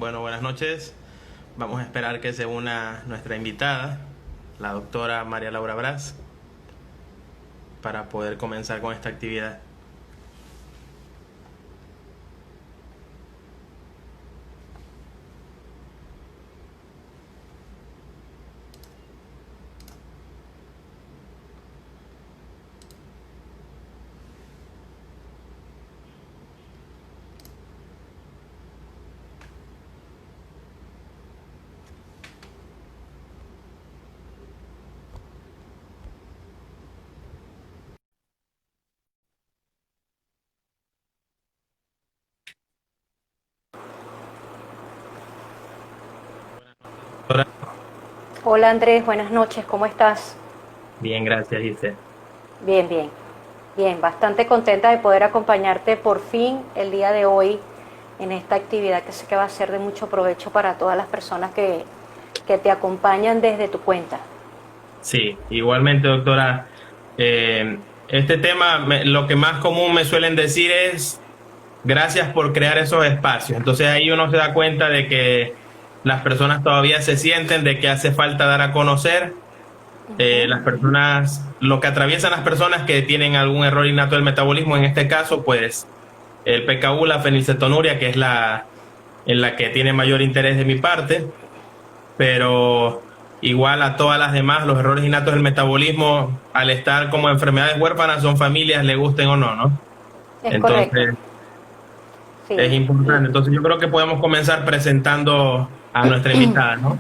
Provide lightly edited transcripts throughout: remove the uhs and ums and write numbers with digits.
Bueno, buenas noches. Vamos a esperar que se una nuestra invitada, la doctora María Laura Brás, para poder comenzar con esta actividad. Doctora, Hola Andrés, buenas noches, ¿cómo estás? bien, gracias, Gise. Bien, bien, bien, bastante contenta de poder acompañarte por fin el día de hoy en esta actividad que sé que va a ser de mucho provecho para todas las personas que te acompañan desde tu cuenta. Sí, igualmente, doctora. Este tema, lo que más común me suelen decir es gracias por crear esos espacios. Entonces ahí uno se da cuenta de que las personas todavía se sienten de que hace falta dar a conocer las personas, lo que atraviesan las personas que tienen algún error innato del metabolismo, en este caso, pues el PKU, la fenilcetonuria, que es la en la que tiene mayor interés de mi parte, pero igual a todas las demás, los errores innatos del metabolismo, al estar como enfermedades huérfanas, son familias, le gusten o no, ¿no? Es correcto, Entonces, es sí. importante. Entonces, yo creo que podemos comenzar presentando a nuestra invitada, ¿no?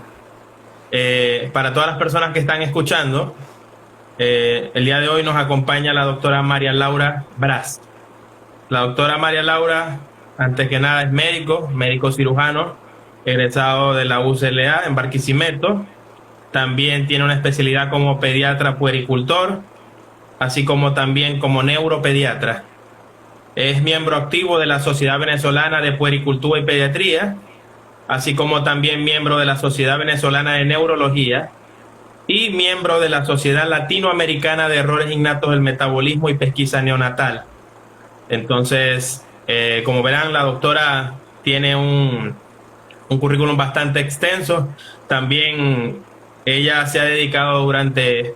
Para todas las personas que están escuchando, el día de hoy nos acompaña la doctora María Laura Brás. La doctora María Laura, antes que nada, es médico, médico cirujano, egresado de la UCLA en Barquisimeto. También tiene una especialidad como pediatra puericultor, así como también como neuropediatra. Es miembro activo de la Sociedad Venezolana de Puericultura y Pediatría, así como también miembro de la Sociedad Venezolana de Neurología y miembro de la Sociedad Latinoamericana de Errores Innatos del Metabolismo y Pesquisa Neonatal. Entonces, como verán, la doctora tiene un currículum bastante extenso. También ella se ha dedicado durante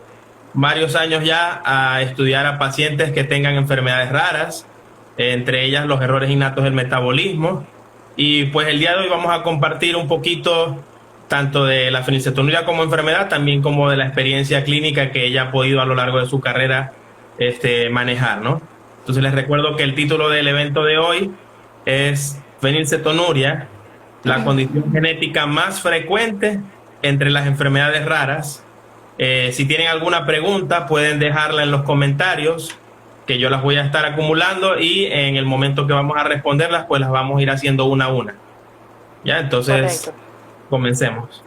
varios años ya a estudiar a pacientes que tengan enfermedades raras, entre ellas los errores innatos del metabolismo. Y pues el día de hoy vamos a compartir un poquito tanto de la fenilcetonuria como enfermedad, también como de la experiencia clínica que ella ha podido a lo largo de su carrera manejar, ¿no? Entonces les recuerdo que el título del evento de hoy es fenilcetonuria, la condición genética más frecuente entre las enfermedades raras. Si tienen alguna pregunta, pueden dejarla en los comentarios, que yo las voy a estar acumulando y en el momento que vamos a responderlas, pues las vamos a ir haciendo una a una. ¿Ya? Correcto. Entonces, comencemos.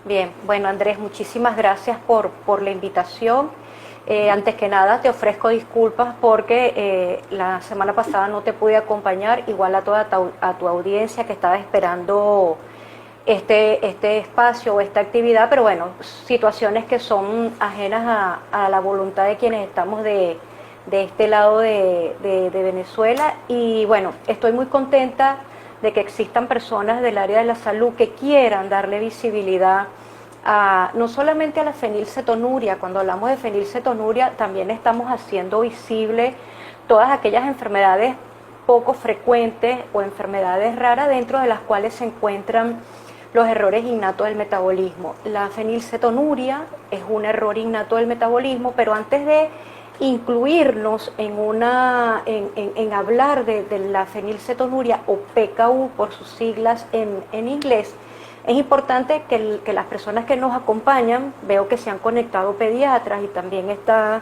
Bien, bueno Andrés, muchísimas gracias por la invitación. Antes que nada te ofrezco disculpas porque la semana pasada no te pude acompañar, igual a toda tu audiencia que estaba esperando este espacio o esta actividad, pero bueno, situaciones que son ajenas a la voluntad de quienes estamos de este lado de Venezuela. Y bueno, estoy muy contenta de que existan personas del área de la salud que quieran darle visibilidad no solamente a la fenilcetonuria. Cuando hablamos de fenilcetonuria también estamos haciendo visible todas aquellas enfermedades poco frecuentes o enfermedades raras dentro de las cuales se encuentran los errores innatos del metabolismo. La fenilcetonuria es un error innato del metabolismo, pero antes de incluirnos en hablar de la fenilcetonuria o PKU por sus siglas en inglés, es importante que las personas que nos acompañan, veo que se han conectado pediatras y también está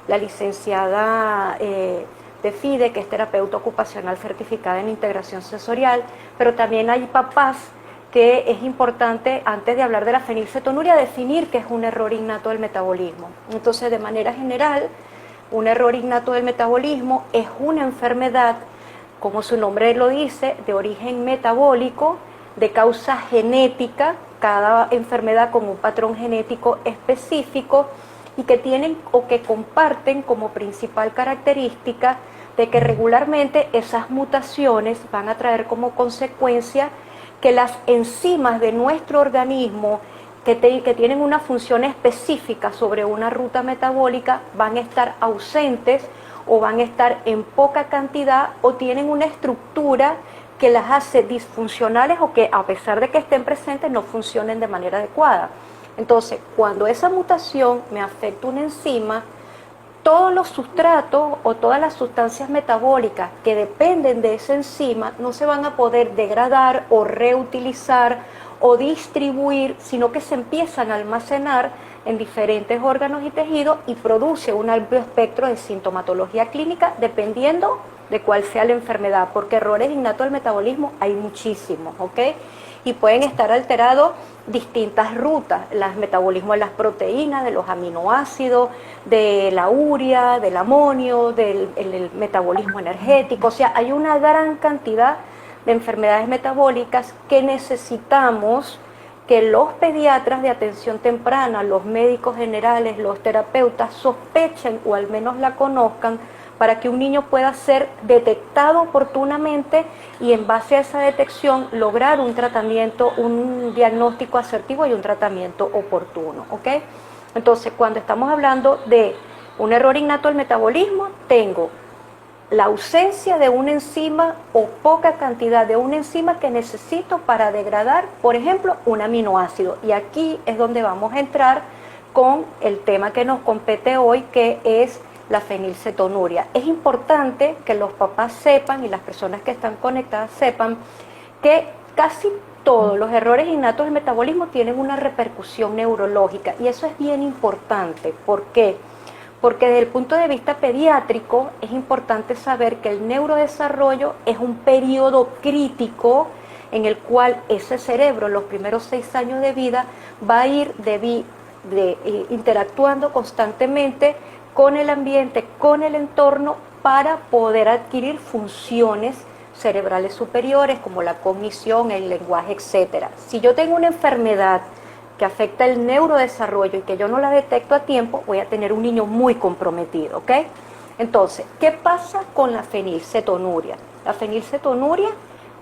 la licenciada de FIDE, que es terapeuta ocupacional certificada en integración sensorial, pero también hay papás que es importante, antes de hablar de la fenilcetonuria, definir qué es un error innato del metabolismo. Entonces, de manera general, un error innato del metabolismo es una enfermedad, como su nombre lo dice, de origen metabólico, de causa genética, cada enfermedad con un patrón genético específico y que tienen o que comparten como principal característica de que regularmente esas mutaciones van a traer como consecuencia que las enzimas de nuestro organismo que tienen una función específica sobre una ruta metabólica van a estar ausentes o van a estar en poca cantidad o tienen una estructura que las hace disfuncionales o que a pesar de que estén presentes no funcionen de manera adecuada. Entonces, cuando esa mutación me afecta una enzima, todos los sustratos o todas las sustancias metabólicas que dependen de esa enzima no se van a poder degradar o reutilizar o distribuir, sino que se empiezan a almacenar en diferentes órganos y tejidos y produce un amplio espectro de sintomatología clínica dependiendo de cuál sea la enfermedad, porque errores innatos del metabolismo hay muchísimos, ¿ok? Y pueden estar alterados distintas rutas, el metabolismo de las proteínas, de los aminoácidos, de la urea, del amonio, el metabolismo energético, o sea, hay una gran cantidad de enfermedades metabólicas que necesitamos que los pediatras de atención temprana, los médicos generales, los terapeutas sospechen o al menos la conozcan para que un niño pueda ser detectado oportunamente y en base a esa detección lograr un tratamiento, un diagnóstico asertivo y un tratamiento oportuno, ¿ok? Entonces, cuando estamos hablando de un error innato del metabolismo, tengo la ausencia de una enzima o poca cantidad de una enzima que necesito para degradar, por ejemplo, un aminoácido. Y aquí es donde vamos a entrar con el tema que nos compete hoy, que es la fenilcetonuria. Es importante que los papás sepan y las personas que están conectadas sepan que casi todos los errores innatos del metabolismo tienen una repercusión neurológica y eso es bien importante. ¿Por qué? Porque desde el punto de vista pediátrico es importante saber que el neurodesarrollo es un periodo crítico en el cual ese cerebro, los primeros 6 años de vida, va a ir interactuando constantemente con el ambiente, con el entorno, para poder adquirir funciones cerebrales superiores como la cognición, el lenguaje, etc. Si yo tengo una enfermedad que afecta el neurodesarrollo y que yo no la detecto a tiempo, voy a tener un niño muy comprometido, ¿ok? Entonces, ¿qué pasa con la fenilcetonuria? La fenilcetonuria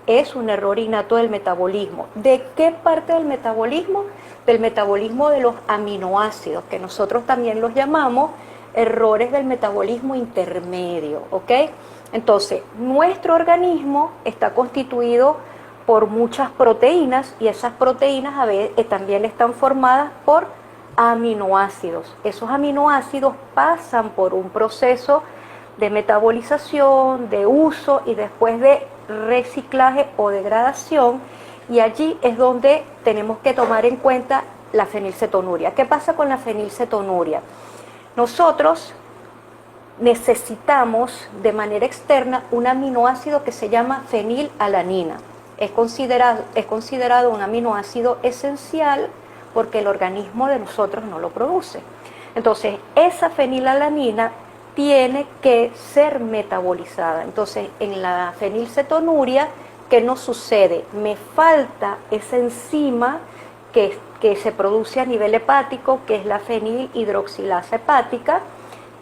es un error innato del metabolismo. ¿De qué parte del metabolismo? Del metabolismo de los aminoácidos, que nosotros también los llamamos errores del metabolismo intermedio, ¿ok? Entonces, nuestro organismo está constituido por muchas proteínas y esas proteínas a veces también están formadas por aminoácidos. Esos aminoácidos pasan por un proceso de metabolización, de uso y después de reciclaje o degradación, y allí es donde tenemos que tomar en cuenta la fenilcetonuria. ¿Qué pasa con la fenilcetonuria? Nosotros necesitamos de manera externa un aminoácido que se llama fenilalanina. Es considerado un aminoácido esencial porque el organismo de nosotros no lo produce. Entonces, esa fenilalanina tiene que ser metabolizada. Entonces, en la fenilcetonuria, ¿qué nos sucede? Me falta esa enzima que se produce a nivel hepático, que es la fenilhidroxilasa hepática.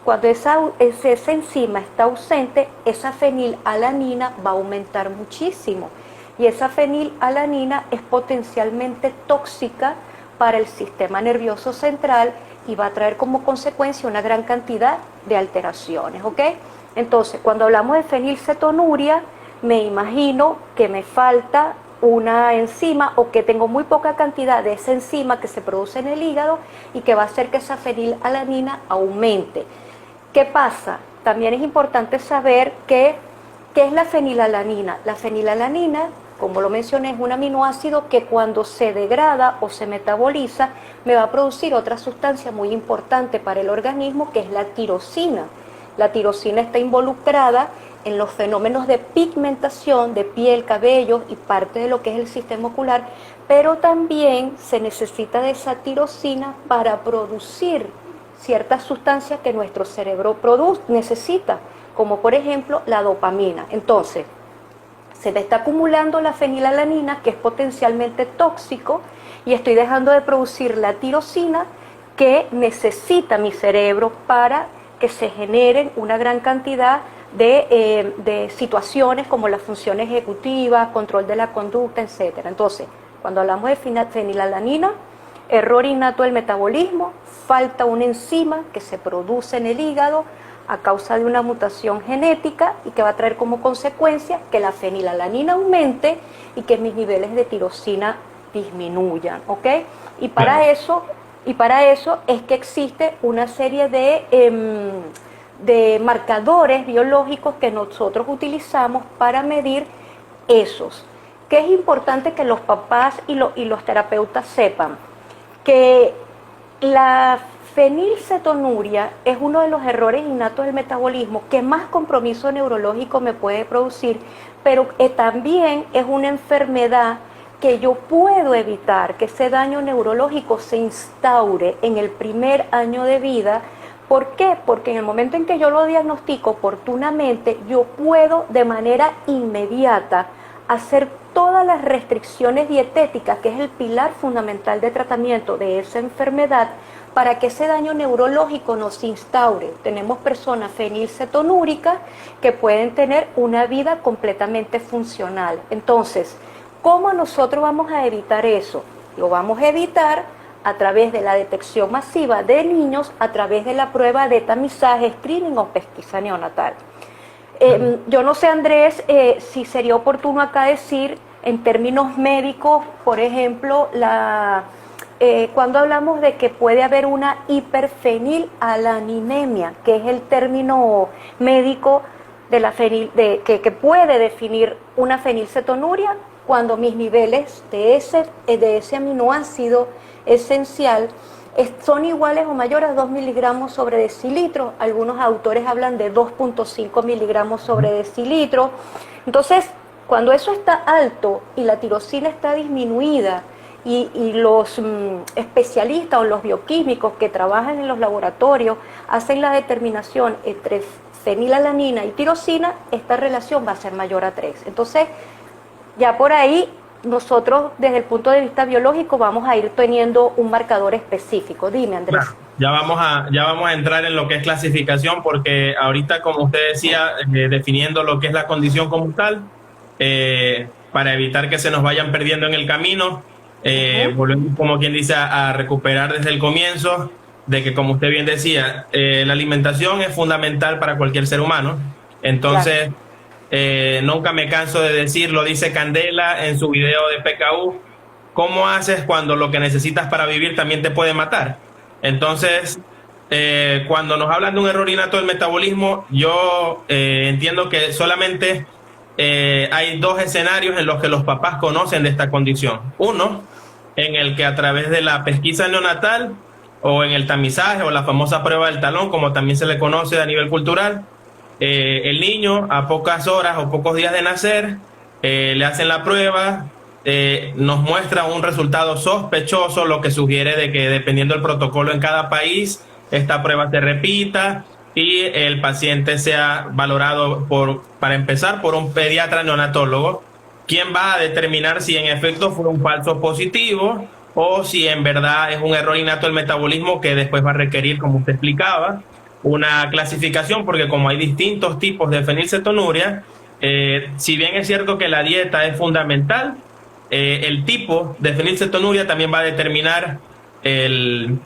Cuando esa enzima está ausente, esa fenilalanina va a aumentar muchísimo. Y esa fenilalanina es potencialmente tóxica para el sistema nervioso central y va a traer como consecuencia una gran cantidad de alteraciones, ¿ok? Entonces, cuando hablamos de fenilcetonuria, me imagino que me falta una enzima o que tengo muy poca cantidad de esa enzima que se produce en el hígado y que va a hacer que esa fenilalanina aumente. ¿Qué pasa? También es importante saber qué es la fenilalanina. La fenilalanina, como lo mencioné, es un aminoácido que cuando se degrada o se metaboliza me va a producir otra sustancia muy importante para el organismo, que es la tirosina. La tirosina está involucrada en los fenómenos de pigmentación de piel, cabello y parte de lo que es el sistema ocular, pero también se necesita de esa tirosina para producir ciertas sustancias que nuestro cerebro necesita, como por ejemplo la dopamina. Entonces, se me está acumulando la fenilalanina, que es potencialmente tóxico, y estoy dejando de producir la tirosina que necesita mi cerebro para que se generen una gran cantidad de situaciones como la función ejecutiva, control de la conducta, etcétera. Entonces, cuando hablamos de fenilalanina, error innato del metabolismo, falta una enzima que se produce en el hígado a causa de una mutación genética y que va a traer como consecuencia que la fenilalanina aumente y que mis niveles de tirosina disminuyan, ¿ok? Y para eso es que existe una serie de marcadores biológicos que nosotros utilizamos para medir esos. Que es importante que los papás y los terapeutas sepan que la fenilcetonuria es uno de los errores innatos del metabolismo que más compromiso neurológico me puede producir, pero también es una enfermedad que yo puedo evitar que ese daño neurológico se instaure en el primer año de vida. ¿Por qué? Porque en el momento en que yo lo diagnostico oportunamente, yo puedo de manera inmediata hacer todas las restricciones dietéticas, que es el pilar fundamental de tratamiento de esa enfermedad, para que ese daño neurológico no se instaure. Tenemos personas fenilcetonúricas que pueden tener una vida completamente funcional. Entonces, ¿cómo nosotros vamos a evitar eso? Lo vamos a evitar a través de la detección masiva de niños, a través de la prueba de tamizaje, screening o pesquisa neonatal. Yo no sé, Andrés, si sería oportuno acá decir, en términos médicos, por ejemplo, cuando hablamos de que puede haber una hiperfenilalanemia, que es el término médico de la que puede definir una fenilcetonuria, cuando mis niveles de ese aminoácido esencial son iguales o mayores a 2 miligramos sobre decilitro. Algunos autores hablan de 2.5 miligramos sobre decilitro. Entonces, cuando eso está alto y la tirosina está disminuida y los especialistas o los bioquímicos que trabajan en los laboratorios hacen la determinación entre fenilalanina y tirosina, esta relación va a ser mayor a 3. Entonces, ya por ahí nosotros desde el punto de vista biológico vamos a ir teniendo un marcador específico. Dime, Andrés. Claro, ya vamos a entrar en lo que es clasificación, porque ahorita, como usted decía, definiendo lo que es la condición como tal, para evitar que se nos vayan perdiendo en el camino, volvemos, como quien dice, a recuperar desde el comienzo, de que, como usted bien decía, la alimentación es fundamental para cualquier ser humano. Entonces, claro, nunca me canso de decirlo, dice Candela en su video de PKU, ¿cómo haces cuando lo que necesitas para vivir también te puede matar? Entonces, cuando nos hablan de un error innato del metabolismo, yo entiendo que solamente hay dos escenarios en los que los papás conocen de esta condición. Uno, en el que a través de la pesquisa neonatal o en el tamizaje o la famosa prueba del talón, como también se le conoce a nivel cultural, el niño a pocas horas o pocos días de nacer, le hacen la prueba, nos muestra un resultado sospechoso, lo que sugiere de que dependiendo del protocolo en cada país, esta prueba se repita y el paciente sea valorado para empezar por un pediatra neonatólogo, quien va a determinar si en efecto fue un falso positivo o si en verdad es un error innato del metabolismo que después va a requerir, como usted explicaba, una clasificación, porque como hay distintos tipos de fenilcetonuria, si bien es cierto que la dieta es fundamental, el tipo de fenilcetonuria también va a determinar el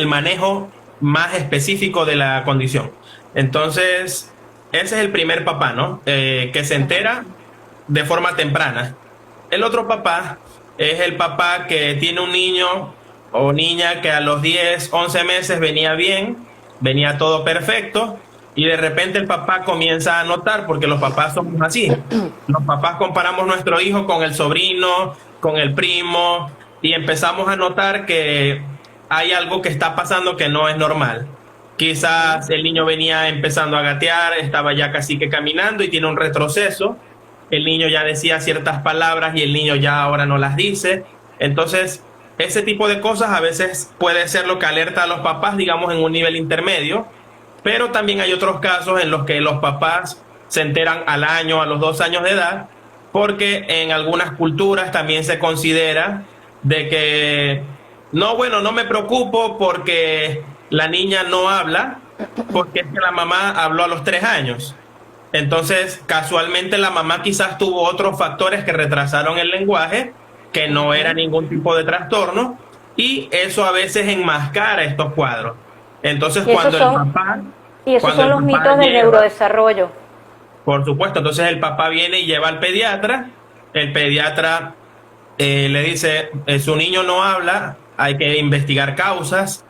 manejo más específico de la condición. Entonces, ese es el primer papá, ¿no? Que se entera de forma temprana. El otro papá es el papá que tiene un niño o niña que a los 10, 11 meses venía bien, venía todo perfecto, y de repente el papá comienza a notar, porque los papás somos así, los papás comparamos nuestro hijo con el sobrino, con el primo, y empezamos a notar que hay algo que está pasando que no es normal. Quizás el niño venía empezando a gatear, estaba ya casi que caminando y tiene un retroceso, el niño ya decía ciertas palabras y el niño ya ahora no las dice. Entonces, ese tipo de cosas a veces puede ser lo que alerta a los papás, digamos, en un nivel intermedio, pero también hay otros casos en los que los papás se enteran al año, a los 2 años de edad, porque en algunas culturas también se considera de que, no, bueno, no me preocupo porque la niña no habla, porque es que la mamá habló a los 3 años. Entonces, casualmente la mamá quizás tuvo otros factores que retrasaron el lenguaje, que no era ningún tipo de trastorno, y eso a veces enmascara estos cuadros. Entonces, Y esos son, y esos cuando son el los papá mitos del lleva, neurodesarrollo. por supuesto, entonces el papá viene y lleva al pediatra, el pediatra le dice, su niño no habla, hay que investigar causas,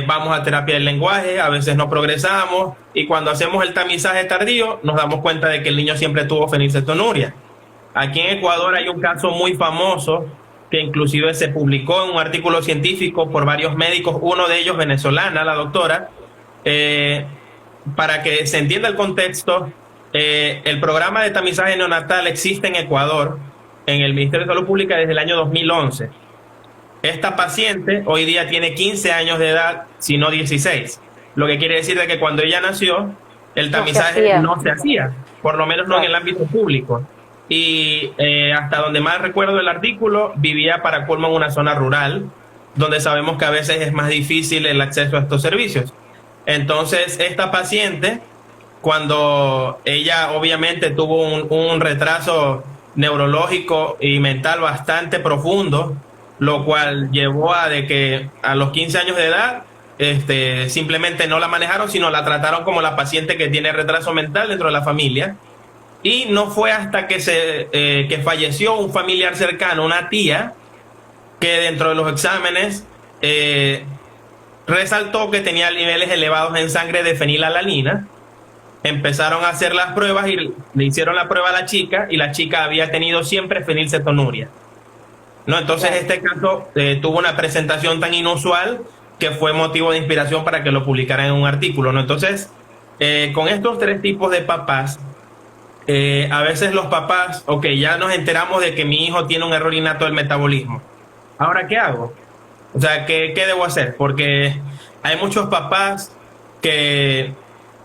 vamos a terapia del lenguaje, a veces no progresamos, y cuando hacemos el tamizaje tardío nos damos cuenta de que el niño siempre tuvo fenilcetonuria. Aquí en Ecuador hay un caso muy famoso que inclusive se publicó en un artículo científico por varios médicos, uno de ellos venezolana, la doctora. eh, para que se entienda el contexto, el programa de tamizaje neonatal existe en Ecuador, en el Ministerio de Salud Pública desde el año 2011. Esta paciente hoy día tiene 15 años de edad, si no 16, lo que quiere decir de que cuando ella nació, el No se tamizaje hacía. no se hacía, por lo menos no en el ámbito público. Y hasta donde más recuerdo el artículo, vivía para colmo en una zona rural, donde sabemos que a veces es más difícil el acceso a estos servicios. Entonces, esta paciente, cuando ella obviamente tuvo un retraso neurológico y mental bastante profundo, lo cual llevó a de que a los 15 años de edad simplemente no la manejaron, sino la trataron como la paciente que tiene retraso mental dentro de la familia. Y no fue hasta que falleció un familiar cercano, una tía, que dentro de los exámenes resaltó que tenía niveles elevados en sangre de fenilalanina. Empezaron a hacer las pruebas y le hicieron la prueba a la chica, y la chica había tenido siempre fenilcetonuria, ¿no? Entonces este caso tuvo una presentación tan inusual que fue motivo de inspiración para que lo publicaran en un artículo, ¿no? Entonces, con estos tres tipos de papás, a veces los papás, ok, ya nos enteramos de que mi hijo tiene un error innato del metabolismo. ¿Ahora qué hago? O sea, ¿qué debo hacer? Porque hay muchos papás que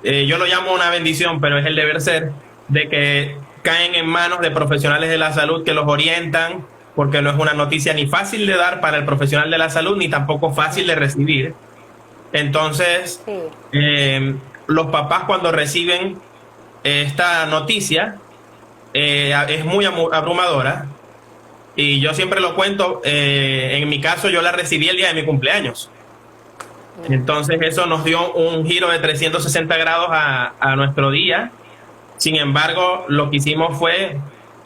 yo lo llamo una bendición, pero es el deber ser, de que caen en manos de profesionales de la salud que los orientan, porque no es una noticia ni fácil de dar para el profesional de la salud, ni tampoco fácil de recibir. Entonces, Sí. los papás cuando reciben esta noticia, es muy abrumadora, y yo siempre lo cuento, en mi caso yo la recibí el día de mi cumpleaños. Entonces eso nos dio un giro de 360 grados a nuestro día. Sin embargo, lo que hicimos fue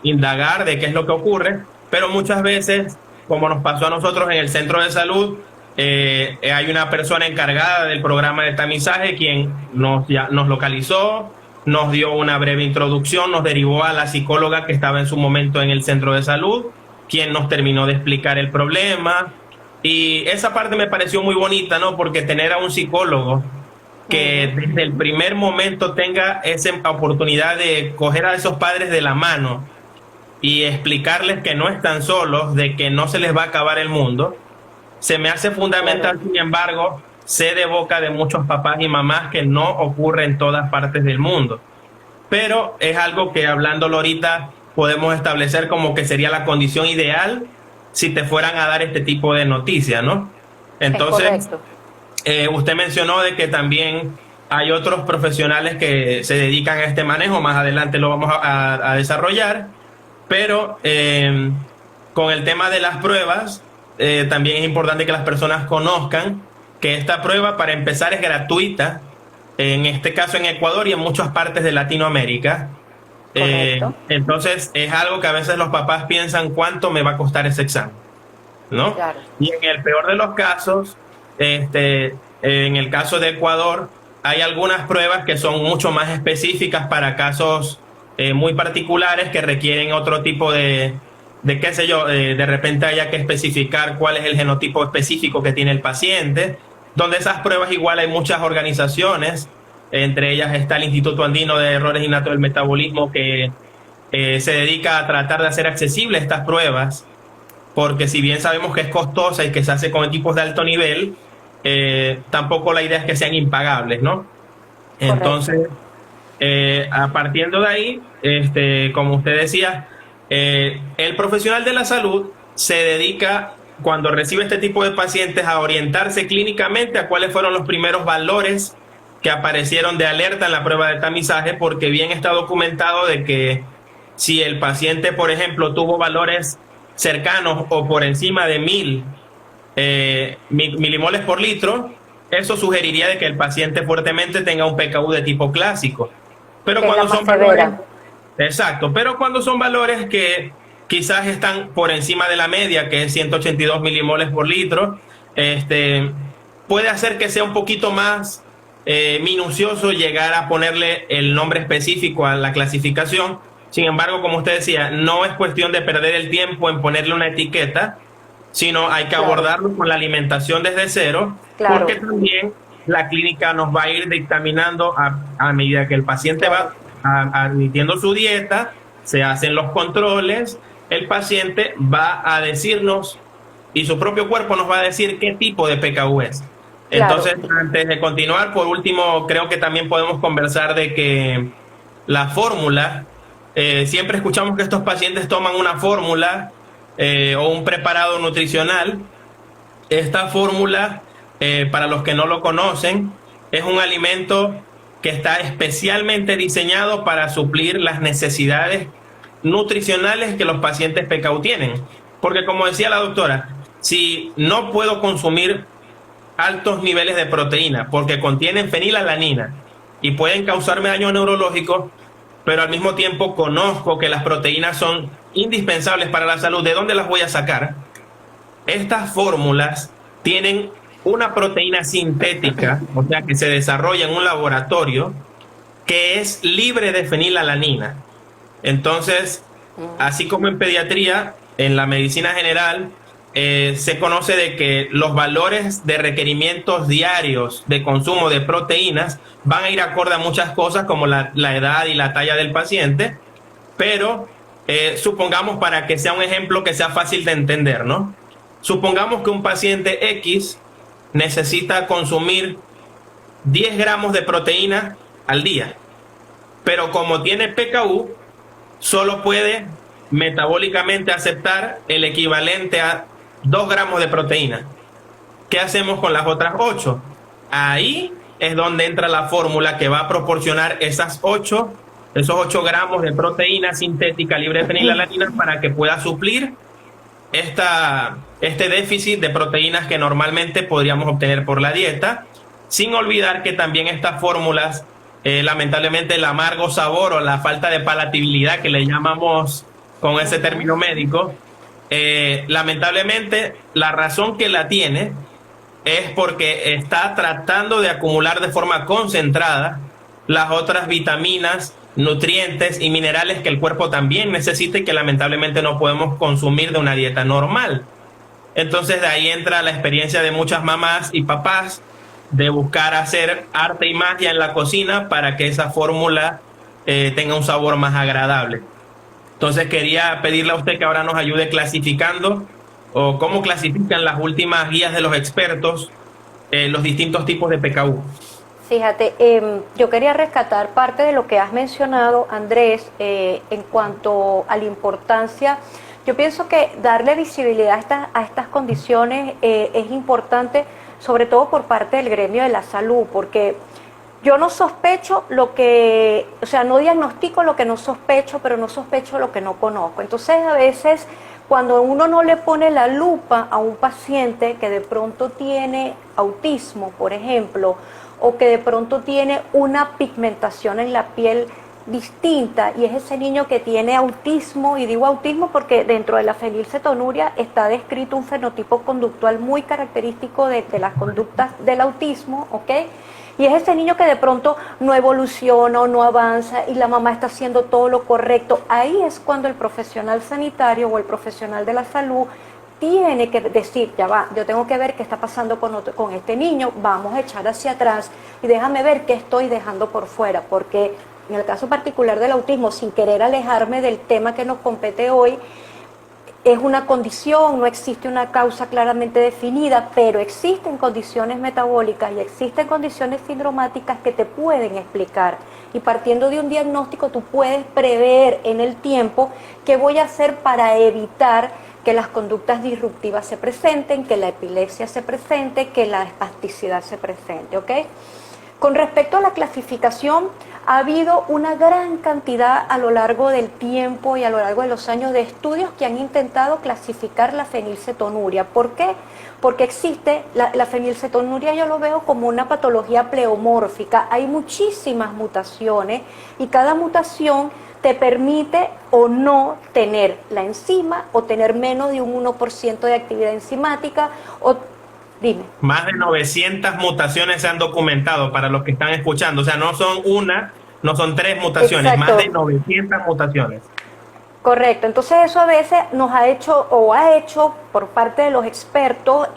indagar de qué es lo que ocurre, pero muchas veces, como nos pasó a nosotros en el centro de salud, hay una persona encargada del programa de tamizaje quien nos localizó, nos dio una breve introducción, nos derivó a la psicóloga que estaba en su momento en el centro de salud, quien nos terminó de explicar el problema. Y esa parte me pareció muy bonita, ¿no? Porque tener a un psicólogo que desde el primer momento tenga esa oportunidad de coger a esos padres de la mano y explicarles que no están solos, de que no se les va a acabar el mundo, se me hace fundamental. Sin embargo, sé de boca de muchos papás y mamás que no ocurre en todas partes del mundo. Pero es algo que, hablándolo ahorita, podemos establecer como que sería la condición ideal si te fueran a dar este tipo de noticias, ¿no? Entonces, usted mencionó de que también hay otros profesionales que se dedican a este manejo, más adelante lo vamos a desarrollar, pero con el tema de las pruebas, también es importante que las personas conozcan que esta prueba, para empezar, es gratuita, en este caso en Ecuador y en muchas partes de Latinoamérica. Entonces es algo que a veces los papás piensan cuánto me va a costar ese examen, ¿no? Claro. Y en el peor de los casos, en el caso de Ecuador, hay algunas pruebas que son mucho más específicas para casos muy particulares que requieren otro tipo de qué sé yo, de repente haya que especificar cuál es el genotipo específico que tiene el paciente, donde esas pruebas igual hay muchas organizaciones. Entre ellas está el Instituto Andino de Errores Innatos del Metabolismo, que se dedica a tratar de hacer accesibles estas pruebas, porque si bien sabemos que es costosa y que se hace con equipos de alto nivel, tampoco la idea es que sean impagables, ¿no? Correcto. Entonces, partiendo de ahí, como usted decía, el profesional de la salud se dedica, cuando recibe este tipo de pacientes, a orientarse clínicamente a cuáles fueron los primeros valores que aparecieron de alerta en la prueba de tamizaje, porque bien está documentado de que si el paciente, por ejemplo, tuvo valores cercanos o por encima de 1000 milimoles por litro, eso sugeriría de que el paciente fuertemente tenga un PKU de tipo clásico. Pero cuando son valores, exacto, pero cuando son valores que quizás están por encima de la media, que es 182 milimoles por litro, puede hacer que sea un poquito más minucioso llegar a ponerle el nombre específico a la clasificación. Sin embargo, como usted decía, no es cuestión de perder el tiempo en ponerle una etiqueta, sino hay que abordarlo con la alimentación desde cero, porque también la clínica nos va a ir dictaminando a medida que el paciente va admitiendo su dieta, se hacen los controles, el paciente va a decirnos y su propio cuerpo nos va a decir qué tipo de PKU es. Entonces, antes de continuar, por último, creo que también podemos conversar de que la fórmula, siempre escuchamos que estos pacientes toman una fórmula o un preparado nutricional. Esta fórmula, para los que no lo conocen, es un alimento que está especialmente diseñado para suplir las necesidades nutricionales que los pacientes PKU tienen. Porque como decía la doctora, si no puedo consumir altos niveles de proteína porque contienen fenilalanina y pueden causarme daño neurológico, pero al mismo tiempo conozco que las proteínas son indispensables para la salud, ¿de dónde las voy a sacar? Estas fórmulas tienen una proteína sintética, o sea, que se desarrolla en un laboratorio, que es libre de fenilalanina. Entonces, así como en pediatría, en la medicina general, se conoce de que los valores de requerimientos diarios de consumo de proteínas van a ir acorde a muchas cosas como la edad y la talla del paciente, pero supongamos, para que sea un ejemplo que sea fácil de entender, ¿no? Supongamos que un paciente X necesita consumir 10 gramos de proteína al día, pero como tiene PKU, solo puede metabólicamente aceptar el equivalente a 2 gramos de proteína. ¿Qué hacemos con las otras 8? Ahí es donde entra la fórmula que va a proporcionar esos 8 gramos de proteína sintética libre de fenilalanina para que pueda suplir este déficit de proteínas que normalmente podríamos obtener por la dieta, sin olvidar que también estas fórmulas, lamentablemente el amargo sabor o la falta de palatabilidad que le llamamos con ese término médico, lamentablemente la razón que la tiene es porque está tratando de acumular de forma concentrada las otras vitaminas, nutrientes y minerales que el cuerpo también necesita y que lamentablemente no podemos consumir de una dieta normal. Entonces de ahí entra la experiencia de muchas mamás y papás de buscar hacer arte y magia en la cocina para que esa fórmula tenga un sabor más agradable. Entonces quería pedirle a usted que ahora nos ayude clasificando o cómo clasifican las últimas guías de los expertos los distintos tipos de PKU. Fíjate, yo quería rescatar parte de lo que has mencionado, Andrés, en cuanto a la importancia. Yo pienso que darle visibilidad a estas condiciones es importante, sobre todo por parte del gremio de la salud, porque yo no sospecho no diagnostico lo que no sospecho, pero no sospecho lo que no conozco. Entonces, a veces, cuando uno no le pone la lupa a un paciente que de pronto tiene autismo, por ejemplo, o que de pronto tiene una pigmentación en la piel distinta, y es ese niño que tiene autismo, y digo autismo porque dentro de la fenilcetonuria está descrito un fenotipo conductual muy característico de las conductas del autismo, ¿ok? Y es ese niño que de pronto no evoluciona o no avanza y la mamá está haciendo todo lo correcto. Ahí es cuando el profesional sanitario o el profesional de la salud tiene que decir, ya va, yo tengo que ver qué está pasando con este niño, vamos a echar hacia atrás y déjame ver qué estoy dejando por fuera, porque en el caso particular del autismo, sin querer alejarme del tema que nos compete hoy, es una condición, no existe una causa claramente definida, pero existen condiciones metabólicas y existen condiciones sindromáticas que te pueden explicar. Y partiendo de un diagnóstico, tú puedes prever en el tiempo qué voy a hacer para evitar que las conductas disruptivas se presenten, que la epilepsia se presente, que la espasticidad se presente, ¿ok? Con respecto a la clasificación, ha habido una gran cantidad a lo largo del tiempo y a lo largo de los años de estudios que han intentado clasificar la fenilcetonuria. ¿Por qué? Porque existe, la fenilcetonuria yo lo veo como una patología pleomórfica. Hay muchísimas mutaciones y cada mutación te permite o no tener la enzima o tener menos de un 1% de actividad enzimática o... Dime. Más de 900 mutaciones se han documentado para los que están escuchando. O sea, no son una, no son tres mutaciones, Exacto. más de 900 mutaciones. Correcto, entonces eso a veces nos ha hecho o ha hecho por parte de los expertos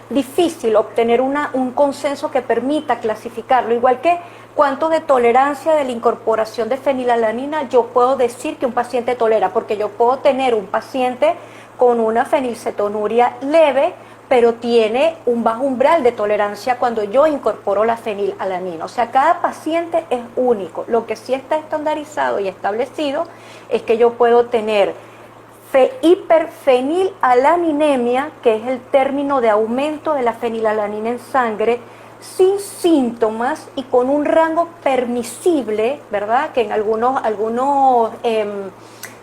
difícil obtener un consenso que permita clasificarlo, igual que cuánto de tolerancia de la incorporación de fenilalanina yo puedo decir que un paciente tolera, porque yo puedo tener un paciente con una fenilcetonuria leve, pero tiene un bajo umbral de tolerancia cuando yo incorporo la fenilalanina. O sea, cada paciente es único. Lo que sí está estandarizado y establecido es que yo puedo tener hiperfenilalanemia, que es el término de aumento de la fenilalanina en sangre, sin síntomas y con un rango permisible, ¿verdad? Que en algunos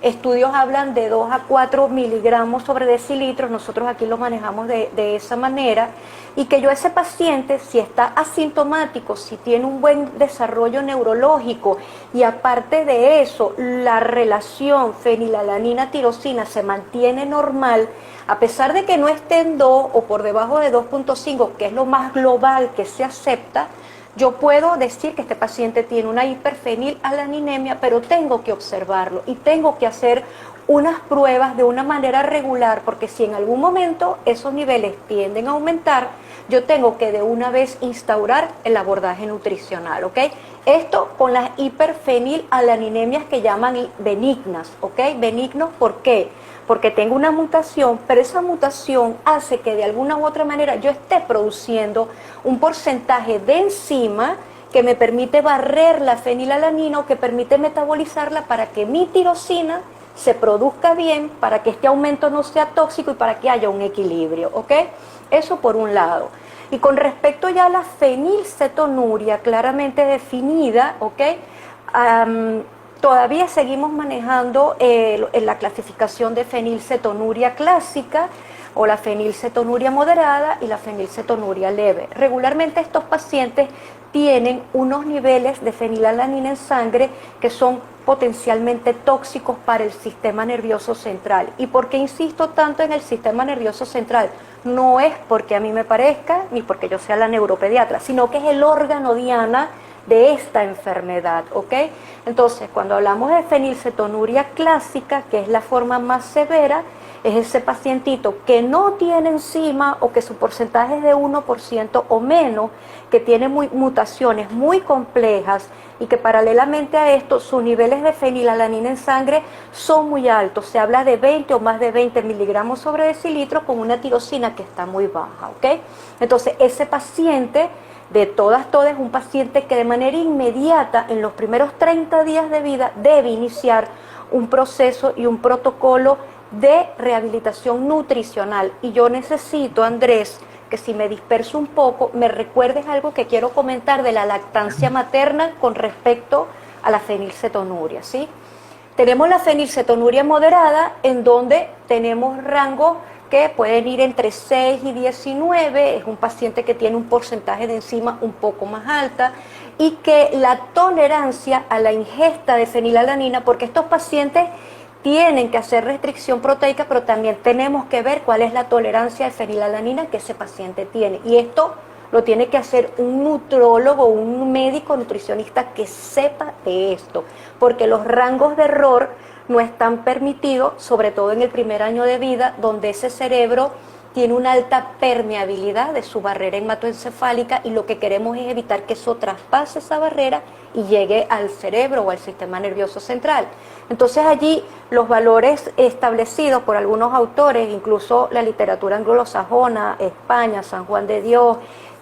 estudios hablan de 2 a 4 miligramos sobre decilitros, nosotros aquí lo manejamos de esa manera, y que yo a ese paciente, si está asintomático, si tiene un buen desarrollo neurológico y aparte de eso, la relación fenilalanina-tirosina se mantiene normal, a pesar de que no esté en 2 o por debajo de 2.5, que es lo más global que se acepta, yo puedo decir que este paciente tiene una hiperfenilalanemia, pero tengo que observarlo y tengo que hacer unas pruebas de una manera regular, porque si en algún momento esos niveles tienden a aumentar, yo tengo que de una vez instaurar el abordaje nutricional, ¿ok? Esto con las hiperfenilalanemias que llaman benignas, ¿ok? Benignos, ¿por qué? Porque tengo una mutación, pero esa mutación hace que de alguna u otra manera yo esté produciendo un porcentaje de enzima que me permite barrer la fenilalanina o que permite metabolizarla para que mi tirosina se produzca bien, para que este aumento no sea tóxico y para que haya un equilibrio, ¿ok? Eso por un lado. Y con respecto ya a la fenilcetonuria claramente definida, ¿ok? Todavía seguimos manejando la clasificación de fenilcetonuria clásica o la fenilcetonuria moderada y la fenilcetonuria leve. Regularmente estos pacientes tienen unos niveles de fenilalanina en sangre que son potencialmente tóxicos para el sistema nervioso central. ¿Y por qué insisto tanto en el sistema nervioso central? No es porque a mí me parezca ni porque yo sea la neuropediatra, sino que es el órgano diana de esta enfermedad, ¿ok? Entonces, cuando hablamos de fenilcetonuria clásica, que es la forma más severa, es ese pacientito que no tiene enzima o que su porcentaje es de 1% o menos, que tiene mutaciones muy complejas y que paralelamente a esto sus niveles de fenilalanina en sangre son muy altos. Se habla de 20 o más de 20 miligramos sobre decilitro con una tirosina que está muy baja, ¿ok? Entonces, ese paciente de todas es un paciente que de manera inmediata en los primeros 30 días de vida debe iniciar un proceso y un protocolo de rehabilitación nutricional. Y yo necesito, Andrés, que si me disperso un poco, me recuerdes algo que quiero comentar de la lactancia materna con respecto a la fenilcetonuria, ¿sí? Tenemos la fenilcetonuria moderada, en donde tenemos rangos que pueden ir entre 6 y 19, es un paciente que tiene un porcentaje de enzima un poco más alta y que la tolerancia a la ingesta de fenilalanina, porque estos pacientes tienen que hacer restricción proteica, pero también tenemos que ver cuál es la tolerancia de fenilalanina que ese paciente tiene. Y esto lo tiene que hacer un nutrólogo, un médico nutricionista que sepa de esto, porque los rangos de error no están permitidos, sobre todo en el primer año de vida, donde ese cerebro tiene una alta permeabilidad de su barrera hematoencefálica y lo que queremos es evitar que eso traspase esa barrera y llegue al cerebro o al sistema nervioso central. Entonces allí los valores establecidos por algunos autores, incluso la literatura anglosajona, España, San Juan de Dios,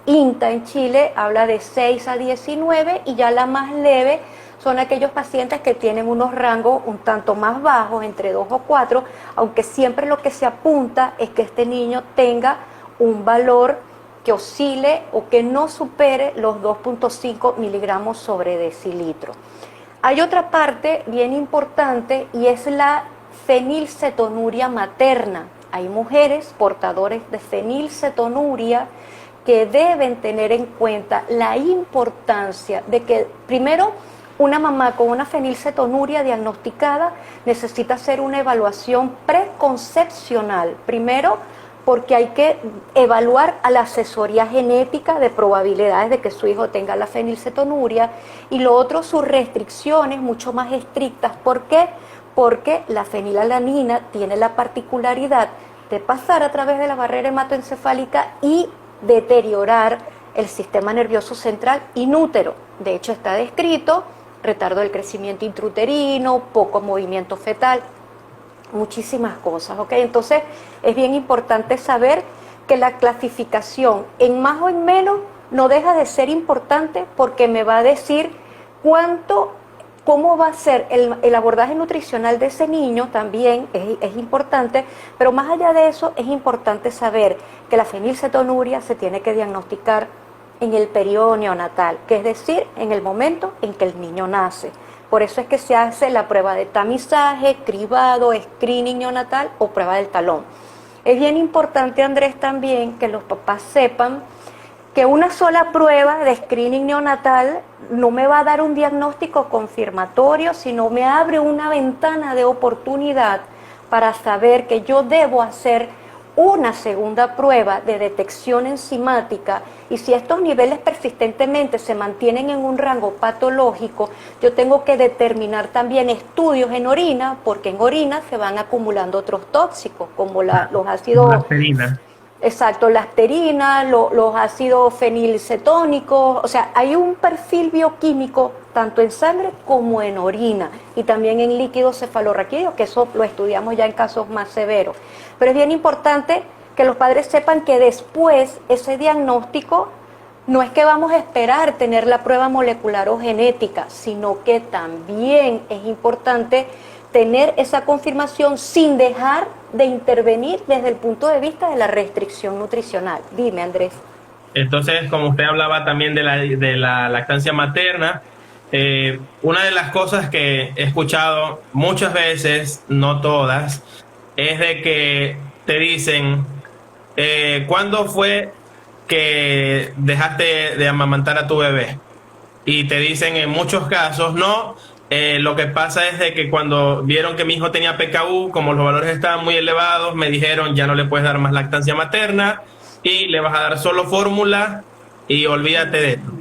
INTA en Chile, habla de 6 a 19 y ya la más leve son aquellos pacientes que tienen unos rangos un tanto más bajos, entre 2 o 4, aunque siempre lo que se apunta es que este niño tenga un valor que oscile o que no supere los 2.5 miligramos sobre decilitro. Hay otra parte bien importante y es la fenilcetonuria materna. Hay mujeres portadores de fenilcetonuria que deben tener en cuenta la importancia de que, primero, una mamá con una fenilcetonuria diagnosticada necesita hacer una evaluación preconcepcional. Primero, porque hay que evaluar a la asesoría genética de probabilidades de que su hijo tenga la fenilcetonuria, y lo otro, sus restricciones mucho más estrictas. ¿Por qué? Porque la fenilalanina tiene la particularidad de pasar a través de la barrera hematoencefálica y deteriorar el sistema nervioso central inútero. De hecho, está descrito retardo del crecimiento intrauterino, poco movimiento fetal, muchísimas cosas, ¿ok? Entonces, es bien importante saber que la clasificación en más o en menos no deja de ser importante, porque me va a decir cómo va a ser el abordaje nutricional de ese niño. También es importante, pero más allá de eso, es importante saber que la fenilcetonuria se tiene que diagnosticar en el periodo neonatal, que es decir, en el momento en que el niño nace. Por eso es que se hace la prueba de tamizaje, cribado, screening neonatal o prueba del talón. Es bien importante, Andrés, también que los papás sepan que una sola prueba de screening neonatal no me va a dar un diagnóstico confirmatorio, sino me abre una ventana de oportunidad para saber que yo debo hacer una segunda prueba de detección enzimática, y si estos niveles persistentemente se mantienen en un rango patológico, yo tengo que determinar también estudios en orina, porque en orina se van acumulando otros tóxicos, como los ácidos... La aspirina. Exacto, la aspirina, los ácidos fenilcetónicos, o sea, hay un perfil bioquímico tanto en sangre como en orina, y también en líquido cefalorraquídeo, que eso lo estudiamos ya en casos más severos. Pero es bien importante que los padres sepan que después ese diagnóstico no es que vamos a esperar tener la prueba molecular o genética, sino que también es importante tener esa confirmación sin dejar de intervenir desde el punto de vista de la restricción nutricional. Dime, Andrés. Entonces, como usted hablaba también de la lactancia materna, una de las cosas que he escuchado muchas veces, no todas, es de que te dicen, ¿cuándo fue que dejaste de amamantar a tu bebé? Y te dicen en muchos casos, no, lo que pasa es de que cuando vieron que mi hijo tenía PKU, como los valores estaban muy elevados, me dijeron, ya no le puedes dar más lactancia materna y le vas a dar solo fórmula y olvídate de esto.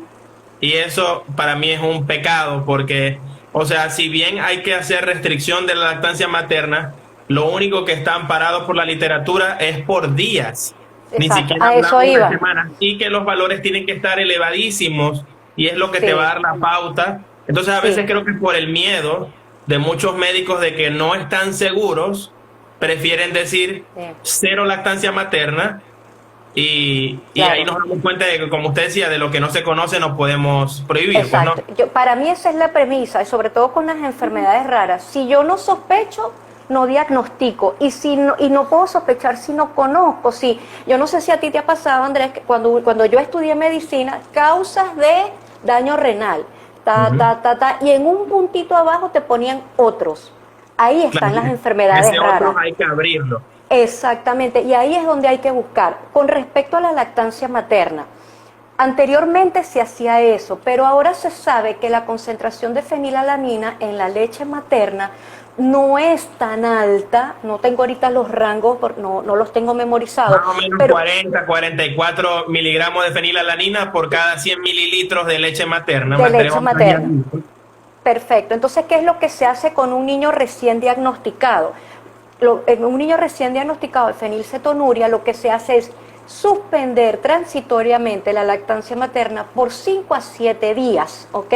Y eso para mí es un pecado, porque, o sea, si bien hay que hacer restricción de la lactancia materna, lo único que está amparado por la literatura es por días. Exacto, Ni siquiera a eso hablamos iba. de semanas, y que los valores tienen que estar elevadísimos, y es lo que Sí. te va a dar la pauta. Entonces a veces Sí. creo que por el miedo de muchos médicos de que no están seguros, prefieren decir Sí. cero lactancia materna, y Claro. ahí nos damos cuenta de que, como usted decía, de lo que no se conoce no podemos prohibir. Exacto. Pues, ¿no? Para mí esa es la premisa, y sobre todo con las enfermedades raras. Si yo no sospecho, no diagnostico, y no puedo sospechar si no conozco. Si yo no sé si a ti te ha pasado, Andrés, que cuando yo estudié medicina, causas de daño renal, y en un puntito abajo te ponían otros. Ahí están Claro, las enfermedades ese raras. otro hay que abrirlo. Exactamente, y ahí es donde hay que buscar. Con respecto a la lactancia materna, anteriormente se hacía eso, pero ahora se sabe que la concentración de fenilalanina en la leche materna no es tan alta. No tengo ahorita los rangos, no los tengo memorizados. Más o menos Pero 40, 44 miligramos de fenilalanina por cada 100 mililitros de leche materna. de leche Mantenemos materna. ahí. Perfecto. Entonces, ¿qué es lo que se hace con un niño recién diagnosticado? En un niño recién diagnosticado de fenilcetonuria, lo que se hace es suspender transitoriamente la lactancia materna por 5 a 7 días, ¿ok?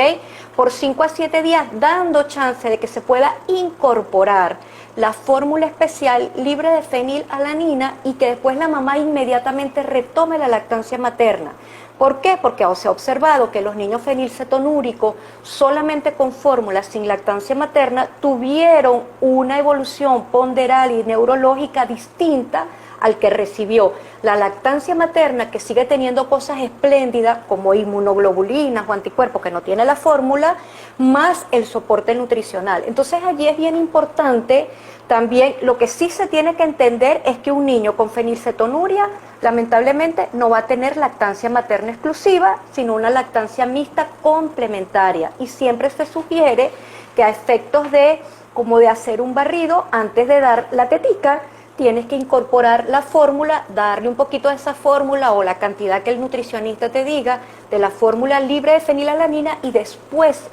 Por 5 a 7 días, dando chance de que se pueda incorporar la fórmula especial libre de fenilalanina, y que después la mamá inmediatamente retome la lactancia materna. ¿Por qué? Porque se ha observado que los niños fenilcetonúricos solamente con fórmula sin lactancia materna tuvieron una evolución ponderal y neurológica distinta al que recibió la lactancia materna, que sigue teniendo cosas espléndidas como inmunoglobulinas o anticuerpos que no tiene la fórmula, más el soporte nutricional. Entonces allí es bien importante también, lo que sí se tiene que entender es que un niño con fenilcetonuria lamentablemente no va a tener lactancia materna exclusiva, sino una lactancia mixta complementaria, y siempre se sugiere que a efectos de como de hacer un barrido antes de dar la tetica, tienes que incorporar la fórmula, darle un poquito de esa fórmula o la cantidad que el nutricionista te diga de la fórmula libre de fenilalanina y después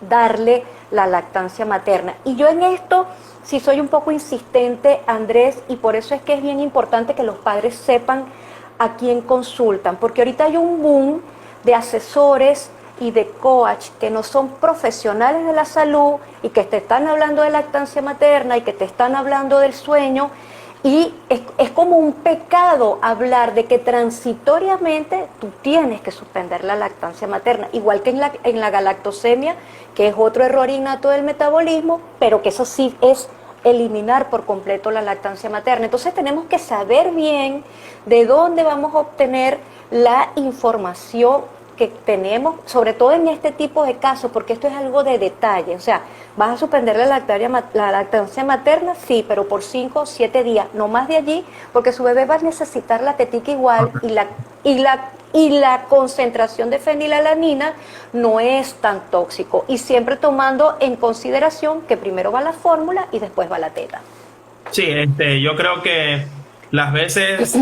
darle la lactancia materna. Y yo en esto sí soy un poco insistente, Andrés, y por eso es que es bien importante que los padres sepan a quién consultan, porque ahorita hay un boom de asesores y de coach que no son profesionales de la salud y que te están hablando de lactancia materna y que te están hablando del sueño, y es como un pecado hablar de que transitoriamente tú tienes que suspender la lactancia materna, igual que en la galactosemia, que es otro error innato del metabolismo, pero que eso sí es eliminar por completo la lactancia materna. Entonces tenemos que saber bien de dónde vamos a obtener la información que tenemos, sobre todo en este tipo de casos, porque esto es algo de detalle. O sea, vas a suspender la lactancia materna, sí, pero por 5 o 7 días, no más de allí, porque su bebé va a necesitar la tetica igual, y la concentración de fenilalanina no es tan tóxico, y siempre tomando en consideración que primero va la fórmula y después va la teta. Sí, yo creo que las veces,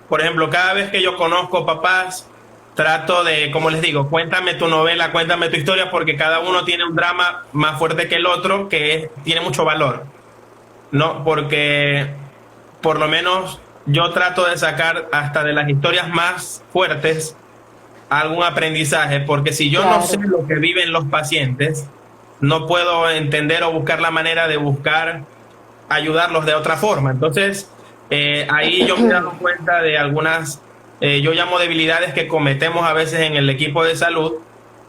por ejemplo, cada vez que yo conozco papás, trato de, como les digo, cuéntame tu novela, cuéntame tu historia, porque cada uno tiene un drama más fuerte que el otro, tiene mucho valor, ¿no? Porque por lo menos yo trato de sacar hasta de las historias más fuertes algún aprendizaje, porque si yo no sé lo que viven los pacientes, no puedo entender o buscar la manera de buscar ayudarlos de otra forma. Entonces, ahí yo me he dado cuenta de algunas, yo llamo debilidades que cometemos a veces en el equipo de salud,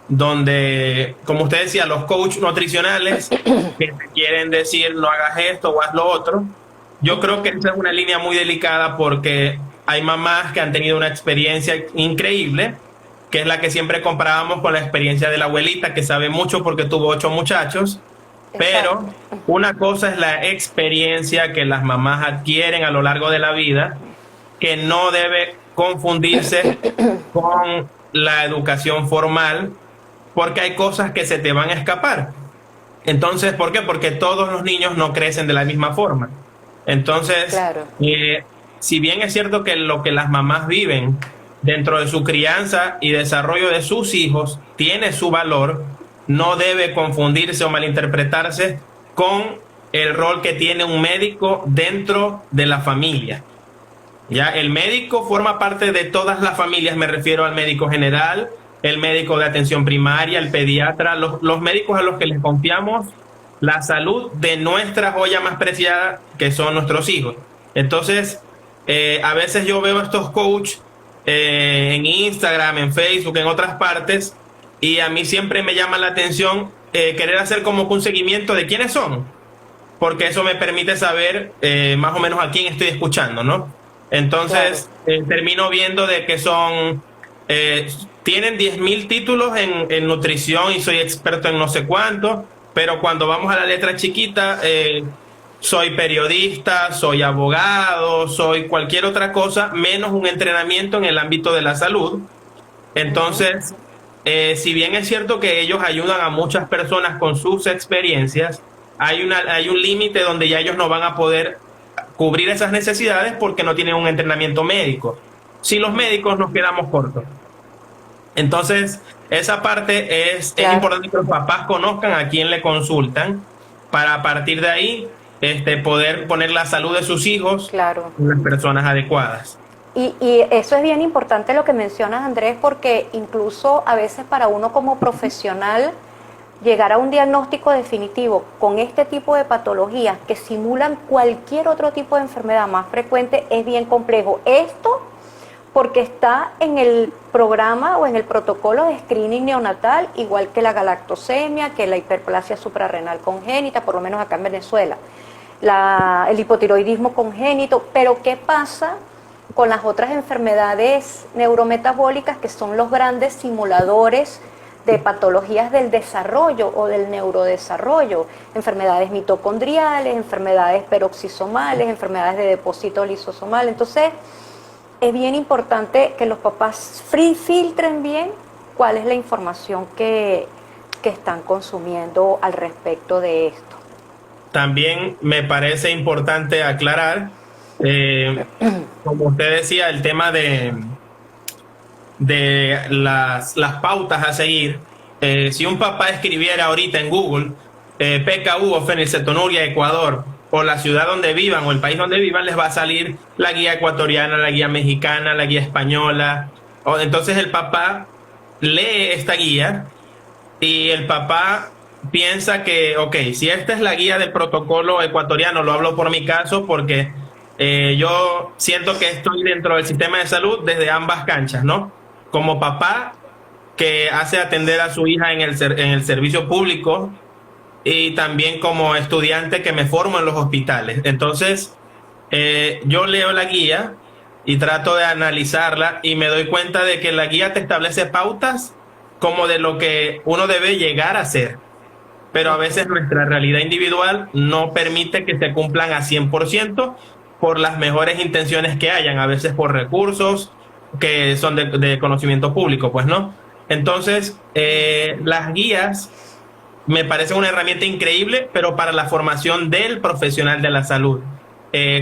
donde, como usted decía, los coaches nutricionales que te quieren decir no hagas esto o haz lo otro. Yo creo que esa es una línea muy delicada, porque hay mamás que han tenido una experiencia increíble, que es la que siempre comparábamos con la experiencia de la abuelita, que sabe mucho porque tuvo 8 muchachos. Pero una cosa es la experiencia que las mamás adquieren a lo largo de la vida, que no debe confundirse con la educación formal, porque hay cosas que se te van a escapar. Entonces, ¿por qué? Porque todos los niños no crecen de la misma forma. Entonces, si bien es cierto que lo que las mamás viven dentro de su crianza y desarrollo de sus hijos tiene su valor, no debe confundirse o malinterpretarse con el rol que tiene un médico dentro de la familia. Ya, el médico forma parte de todas las familias, me refiero al médico general, el médico de atención primaria, el pediatra, los médicos a los que les confiamos la salud de nuestra joya más preciada, que son nuestros hijos. Entonces, a veces yo veo estos coaches en Instagram, en Facebook, en otras partes, y a mí siempre me llama la atención querer hacer como un seguimiento de quiénes son, porque eso me permite saber más o menos a quién estoy escuchando, ¿no? Entonces, termino viendo de que son, tienen 10.000 títulos en nutrición y soy experto en no sé cuánto, pero cuando vamos a la letra chiquita, soy periodista, soy abogado, soy cualquier otra cosa, menos un entrenamiento en el ámbito de la salud. Entonces, si bien es cierto que ellos ayudan a muchas personas con sus experiencias, hay un límite donde ya ellos no van a poder cubrir esas necesidades porque no tienen un entrenamiento médico. Si los médicos nos quedamos cortos. Entonces, esa parte es importante que los papás conozcan a quién le consultan, para a partir de ahí poder poner la salud de sus hijos en las personas adecuadas. Y eso es bien importante lo que mencionas, Andrés, porque incluso a veces para uno como profesional llegar a un diagnóstico definitivo con este tipo de patologías que simulan cualquier otro tipo de enfermedad más frecuente es bien complejo. Esto porque está en el programa o en el protocolo de screening neonatal, igual que la galactosemia, que la hiperplasia suprarrenal congénita, por lo menos acá en Venezuela. el hipotiroidismo congénito, pero ¿qué pasa con las otras enfermedades neurometabólicas que son los grandes simuladores de patologías del desarrollo o del neurodesarrollo? Enfermedades mitocondriales, enfermedades peroxisomales, enfermedades de depósito lisosomal. Entonces, es bien importante que los papás filtren bien cuál es la información que están consumiendo al respecto de esto. También me parece importante aclarar, como usted decía, el tema de las pautas a seguir. Si un papá escribiera ahorita en Google PKU o fenilcetonuria Ecuador, o la ciudad donde vivan o el país donde vivan, les va a salir la guía ecuatoriana, la guía mexicana, la guía española. Entonces el papá lee esta guía y el papá piensa que, ok, si esta es la guía del protocolo ecuatoriano, lo hablo por mi caso porque yo siento que estoy dentro del sistema de salud desde ambas canchas, ¿no? Como papá que hace atender a su hija en el servicio público, y también como estudiante que me formo en los hospitales. Entonces, yo leo la guía y trato de analizarla y me doy cuenta de que la guía te establece pautas como de lo que uno debe llegar a hacer. Pero a veces nuestra realidad individual no permite que se cumplan a 100% por las mejores intenciones que hayan, a veces por recursos que son de conocimiento público, pues, ¿no? Entonces, las guías me parece una herramienta increíble, pero para la formación del profesional de la salud.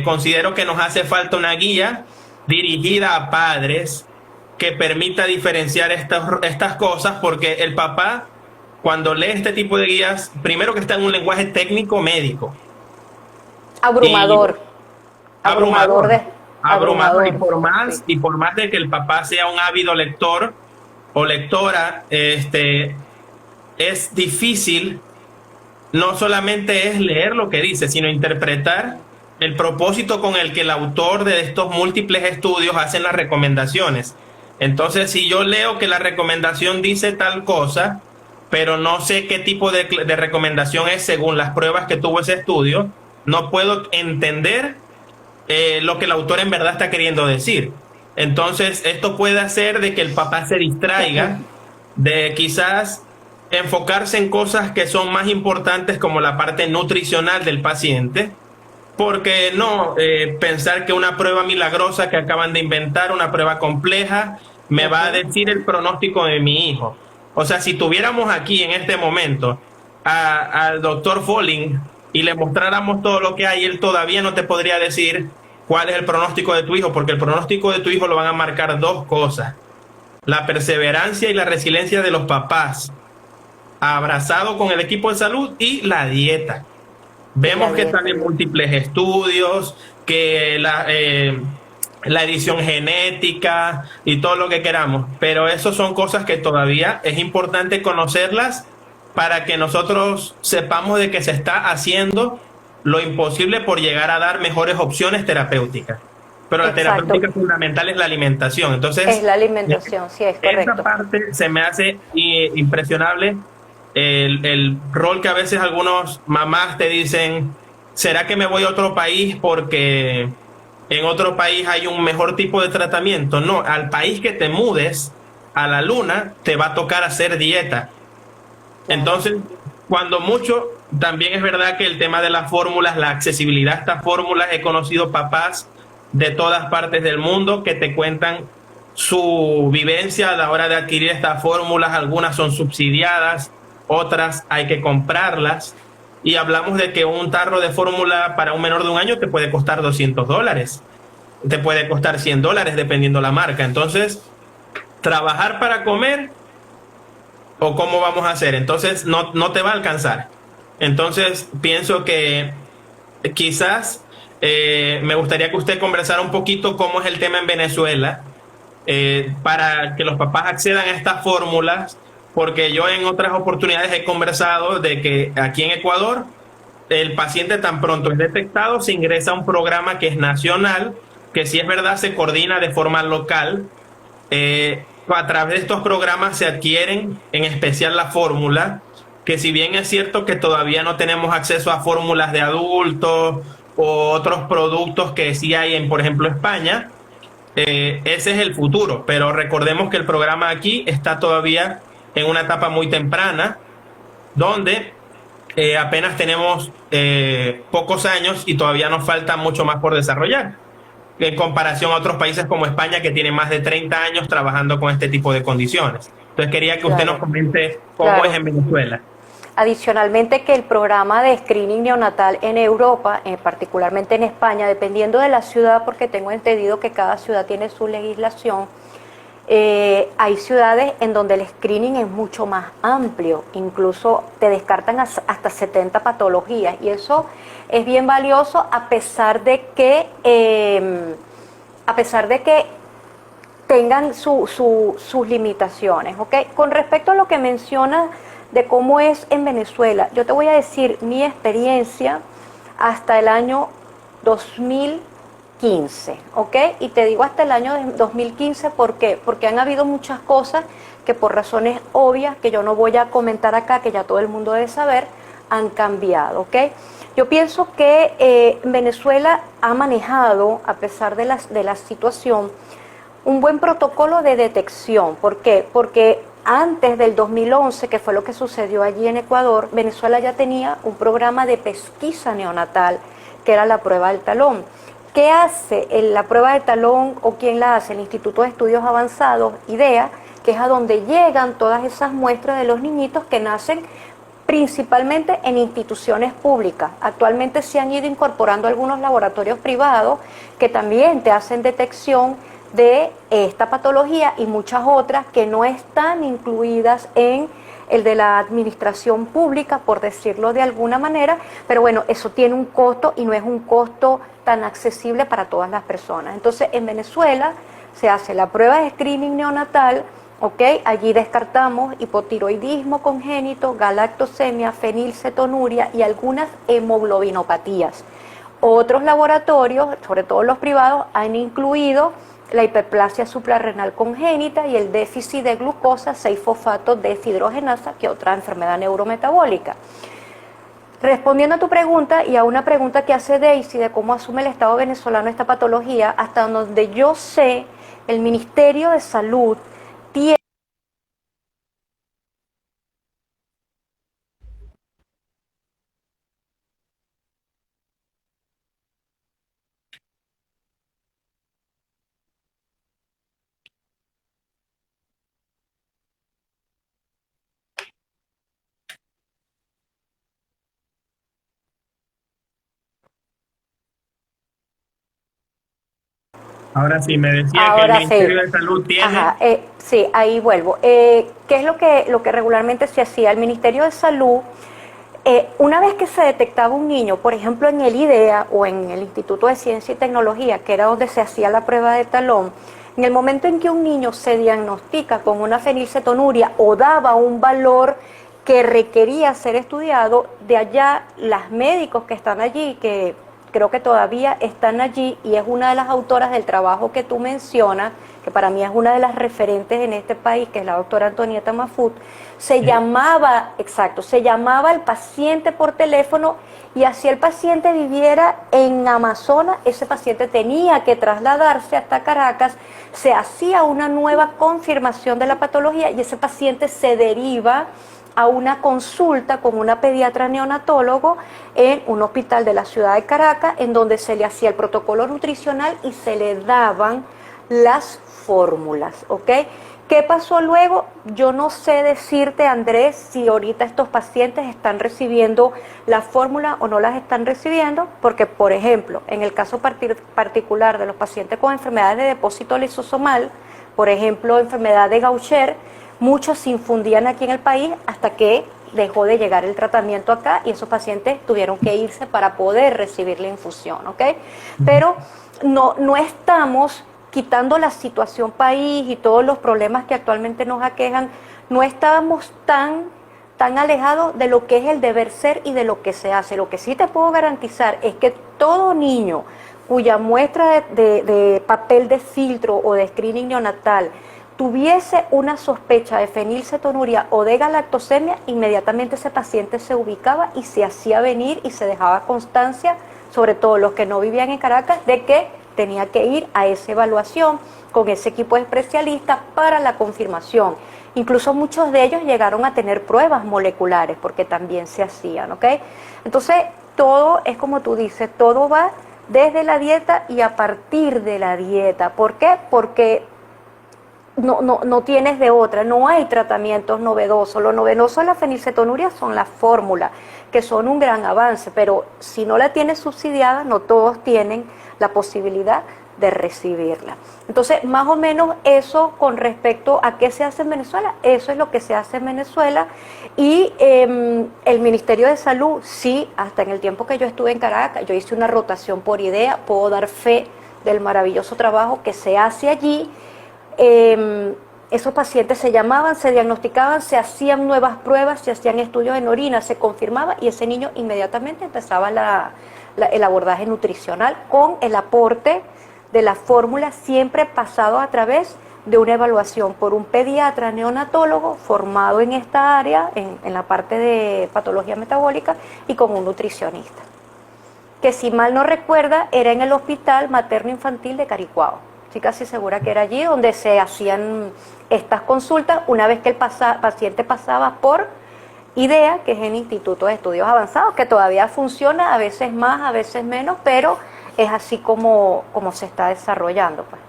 Considero que nos hace falta una guía dirigida a padres que permita diferenciar estas cosas, porque el papá, cuando lee este tipo de guías, primero que está en un lenguaje técnico médico. Abrumador. Abrumador. Y sí. por más de que el papá sea un ávido lector o lectora, es difícil. No solamente es leer lo que dice, sino interpretar el propósito con el que el autor de estos múltiples estudios hacen las recomendaciones. Entonces, si yo leo que la recomendación dice tal cosa, pero no sé qué tipo de recomendación es según las pruebas que tuvo ese estudio, no puedo entender lo que el autor en verdad está queriendo decir. Entonces, esto puede hacer de que el papá se distraiga de quizás enfocarse en cosas que son más importantes, como la parte nutricional del paciente, porque no pensar que una prueba milagrosa que acaban de inventar, una prueba compleja, me va a decir el pronóstico de mi hijo. O sea, si tuviéramos aquí en este momento al doctor Folling y le mostráramos todo lo que hay, él todavía no te podría decir cuál es el pronóstico de tu hijo, porque el pronóstico de tu hijo lo van a marcar dos cosas: la perseverancia y la resiliencia de los papás, abrazado con el equipo de salud, y la dieta. Vemos que están en múltiples estudios, que la edición genética y todo lo que queramos, pero eso son cosas que todavía es importante conocerlas para que nosotros sepamos de que se está haciendo lo imposible por llegar a dar mejores opciones terapéuticas. Pero la terapéutica fundamental es la alimentación. Entonces, es la alimentación, sí, es correcto. Esa parte se me hace impresionable. El rol que a veces algunos mamás te dicen: ¿será que me voy a otro país porque en otro país hay un mejor tipo de tratamiento? No, al país que te mudes, a la luna, te va a tocar hacer dieta. Entonces, cuando mucho, también es verdad que el tema de las fórmulas, la accesibilidad a estas fórmulas, he conocido papás de todas partes del mundo que te cuentan su vivencia a la hora de adquirir estas fórmulas. Algunas son subsidiadas, otras hay que comprarlas, y hablamos de que un tarro de fórmula para un menor de 1 año te puede costar $200, te puede costar $100 dependiendo la marca. Entonces, trabajar para comer, o cómo vamos a hacer, entonces no te va a alcanzar. Entonces pienso que quizás me gustaría que usted conversara un poquito cómo es el tema en Venezuela, para que los papás accedan a estas fórmulas, porque yo en otras oportunidades he conversado de que aquí en Ecuador el paciente, tan pronto es detectado, se ingresa a un programa que es nacional, que si es verdad se coordina de forma local. A través de estos programas se adquieren en especial la fórmula, que si bien es cierto que todavía no tenemos acceso a fórmulas de adultos o otros productos que sí hay en, por ejemplo, España, ese es el futuro, pero recordemos que el programa aquí está todavía en una etapa muy temprana, donde apenas tenemos pocos años y todavía nos falta mucho más por desarrollar, en comparación a otros países como España, que tienen más de 30 años trabajando con este tipo de condiciones. Entonces quería que usted nos Claro, comente cómo es claro. en Venezuela. Adicionalmente que el programa de screening neonatal en Europa, particularmente en España, dependiendo de la ciudad, porque tengo entendido que cada ciudad tiene su legislación, hay ciudades en donde el screening es mucho más amplio, incluso te descartan hasta 70 patologías, y eso es bien valioso a pesar de que tengan sus limitaciones, ¿ok? Con respecto a lo que mencionas de cómo es en Venezuela, yo te voy a decir mi experiencia hasta el año 2015, ¿ok? Y te digo hasta el año 2015, ¿por qué? Porque han habido muchas cosas que por razones obvias, que yo no voy a comentar acá, que ya todo el mundo debe saber, han cambiado, ¿ok? Yo pienso que Venezuela ha manejado, a pesar de la situación, un buen protocolo de detección. ¿Por qué? Porque antes del 2011, que fue lo que sucedió allí en Ecuador, Venezuela ya tenía un programa de pesquisa neonatal, que era la prueba del talón. ¿Qué hace la prueba del talón o quién la hace? El Instituto de Estudios Avanzados, IDEA, que es a donde llegan todas esas muestras de los niñitos que nacen principalmente en instituciones públicas. Actualmente se han ido incorporando algunos laboratorios privados que también te hacen detección de esta patología y muchas otras que no están incluidas en el de la administración pública, por decirlo de alguna manera, pero bueno, eso tiene un costo y no es un costo tan accesible para todas las personas. Entonces, en Venezuela se hace la prueba de screening neonatal, ¿ok? Allí descartamos hipotiroidismo congénito, galactosemia, fenilcetonuria y algunas hemoglobinopatías. Otros laboratorios, sobre todo los privados, han incluido la hiperplasia suprarrenal congénita y el déficit de glucosa 6-fosfato deshidrogenasa, que es otra enfermedad neurometabólica. Respondiendo a tu pregunta y a una pregunta que hace Daisy de cómo asume el Estado venezolano esta patología, hasta donde yo sé, el Ministerio de Salud tiene... Ahora sí, me decía que el Ahora sí. Ministerio de Salud tiene... Ajá, sí, ahí vuelvo. ¿Qué es lo que regularmente se hacía? El Ministerio de Salud, una vez que se detectaba un niño, por ejemplo en el IDEA o en el Instituto de Ciencia y Tecnología, que era donde se hacía la prueba de talón, en el momento en que un niño se diagnostica con una fenilcetonuria o daba un valor que requería ser estudiado, de allá los médicos que están allí, que creo que todavía están allí, y es una de las autoras del trabajo que tú mencionas, que para mí es una de las referentes en este país, que es la doctora Antonieta Mafut, se llamaba el paciente por teléfono, y así el paciente viviera en Amazonas, ese paciente tenía que trasladarse hasta Caracas, se hacía una nueva confirmación de la patología y ese paciente se deriva a una consulta con una pediatra neonatólogo en un hospital de la ciudad de Caracas, en donde se le hacía el protocolo nutricional y se le daban las fórmulas, ¿ok? ¿Qué pasó luego? Yo no sé decirte, Andrés, si ahorita estos pacientes están recibiendo la fórmula o no las están recibiendo, porque, por ejemplo, en el caso particular de los pacientes con enfermedades de depósito lisosomal, por ejemplo, enfermedad de Gaucher, muchos se infundían aquí en el país hasta que dejó de llegar el tratamiento acá y esos pacientes tuvieron que irse para poder recibir la infusión, ¿ok? Pero no estamos quitando la situación país y todos los problemas que actualmente nos aquejan, no estábamos tan alejados de lo que es el deber ser y de lo que se hace. Lo que sí te puedo garantizar es que todo niño cuya muestra de papel de filtro o de screening neonatal tuviese una sospecha de fenilcetonuria o de galactosemia, inmediatamente ese paciente se ubicaba y se hacía venir y se dejaba constancia, sobre todo los que no vivían en Caracas, de que tenía que ir a esa evaluación con ese equipo de especialistas para la confirmación. Incluso muchos de ellos llegaron a tener pruebas moleculares porque también se hacían, ¿ok? Entonces, todo es como tú dices, todo va desde la dieta y a partir de la dieta. ¿Por qué? Porque no tienes de otra, no hay tratamientos novedosos. Lo novedoso de la fenilcetonuria son las fórmulas, que son un gran avance, pero si no la tienes subsidiada, no todos tienen la posibilidad de recibirla. Entonces, más o menos eso con respecto a qué se hace en Venezuela, eso es lo que se hace en Venezuela. Y el Ministerio de Salud, sí, hasta en el tiempo que yo estuve en Caracas, yo hice una rotación por idea, puedo dar fe del maravilloso trabajo que se hace allí. Esos pacientes se llamaban, se diagnosticaban, se hacían nuevas pruebas, se hacían estudios en orina, se confirmaba y ese niño inmediatamente empezaba el abordaje nutricional con el aporte de la fórmula, siempre pasado a través de una evaluación por un pediatra neonatólogo formado en esta área, en la parte de patología metabólica, y con un nutricionista, que si mal no recuerda era en el Hospital Materno Infantil de Caricuao. Estoy casi segura que era allí donde se hacían estas consultas una vez que el paciente pasaba por IDEA, que es el Instituto de Estudios Avanzados, que todavía funciona, a veces más, a veces menos, pero es así como se está desarrollando, pues.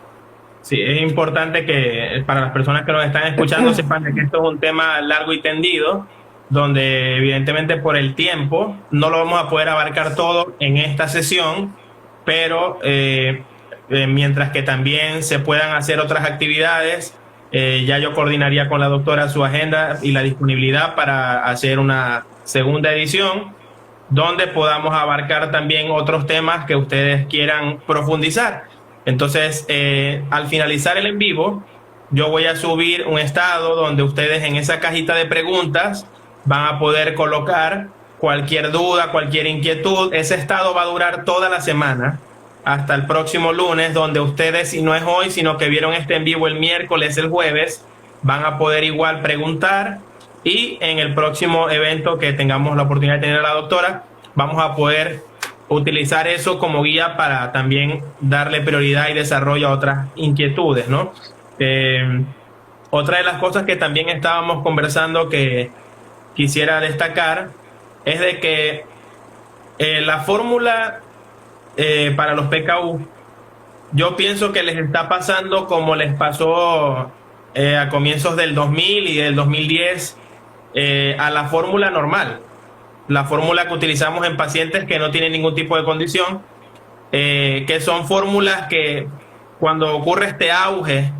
Sí, es importante que para las personas que nos están escuchando sepan que esto es un tema largo y tendido, donde evidentemente por el tiempo no lo vamos a poder abarcar todo en esta sesión, pero mientras que también se puedan hacer otras actividades, ya yo coordinaría con la doctora su agenda y la disponibilidad para hacer una segunda edición, donde podamos abarcar también otros temas que ustedes quieran profundizar. Entonces, al finalizar el en vivo, yo voy a subir un estado donde ustedes en esa cajita de preguntas van a poder colocar cualquier duda, cualquier inquietud. Ese estado va a durar toda la semana hasta el próximo lunes, donde ustedes, si no es hoy, sino que vieron este en vivo el miércoles, el jueves, van a poder igual preguntar. Y en el próximo evento que tengamos la oportunidad de tener a la doctora, vamos a poder utilizar eso como guía para también darle prioridad y desarrollo a otras inquietudes, ¿no? Otra de las cosas que también estábamos conversando que quisiera destacar es de que la fórmula para los PKU, yo pienso que les está pasando como les pasó a comienzos del 2000 y del 2010 a la fórmula normal, la fórmula que utilizamos en pacientes que no tienen ningún tipo de condición, que son fórmulas que cuando ocurre este auge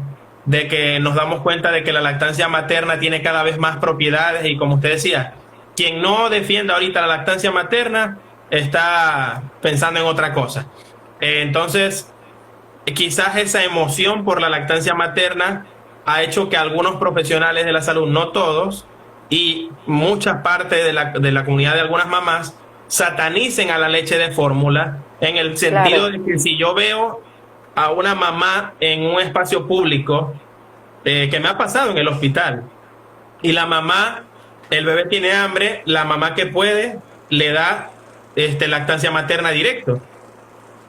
de que nos damos cuenta de que la lactancia materna tiene cada vez más propiedades, y como usted decía, quien no defienda ahorita la lactancia materna está pensando en otra cosa. Entonces, quizás esa emoción por la lactancia materna ha hecho que algunos profesionales de la salud, no todos, y mucha parte de la comunidad de algunas mamás, satanicen a la leche de fórmula, en el sentido de que si yo veo a una mamá en un espacio público, que me ha pasado en el hospital, y la mamá, el bebé tiene hambre, la mamá que puede le da lactancia materna directo,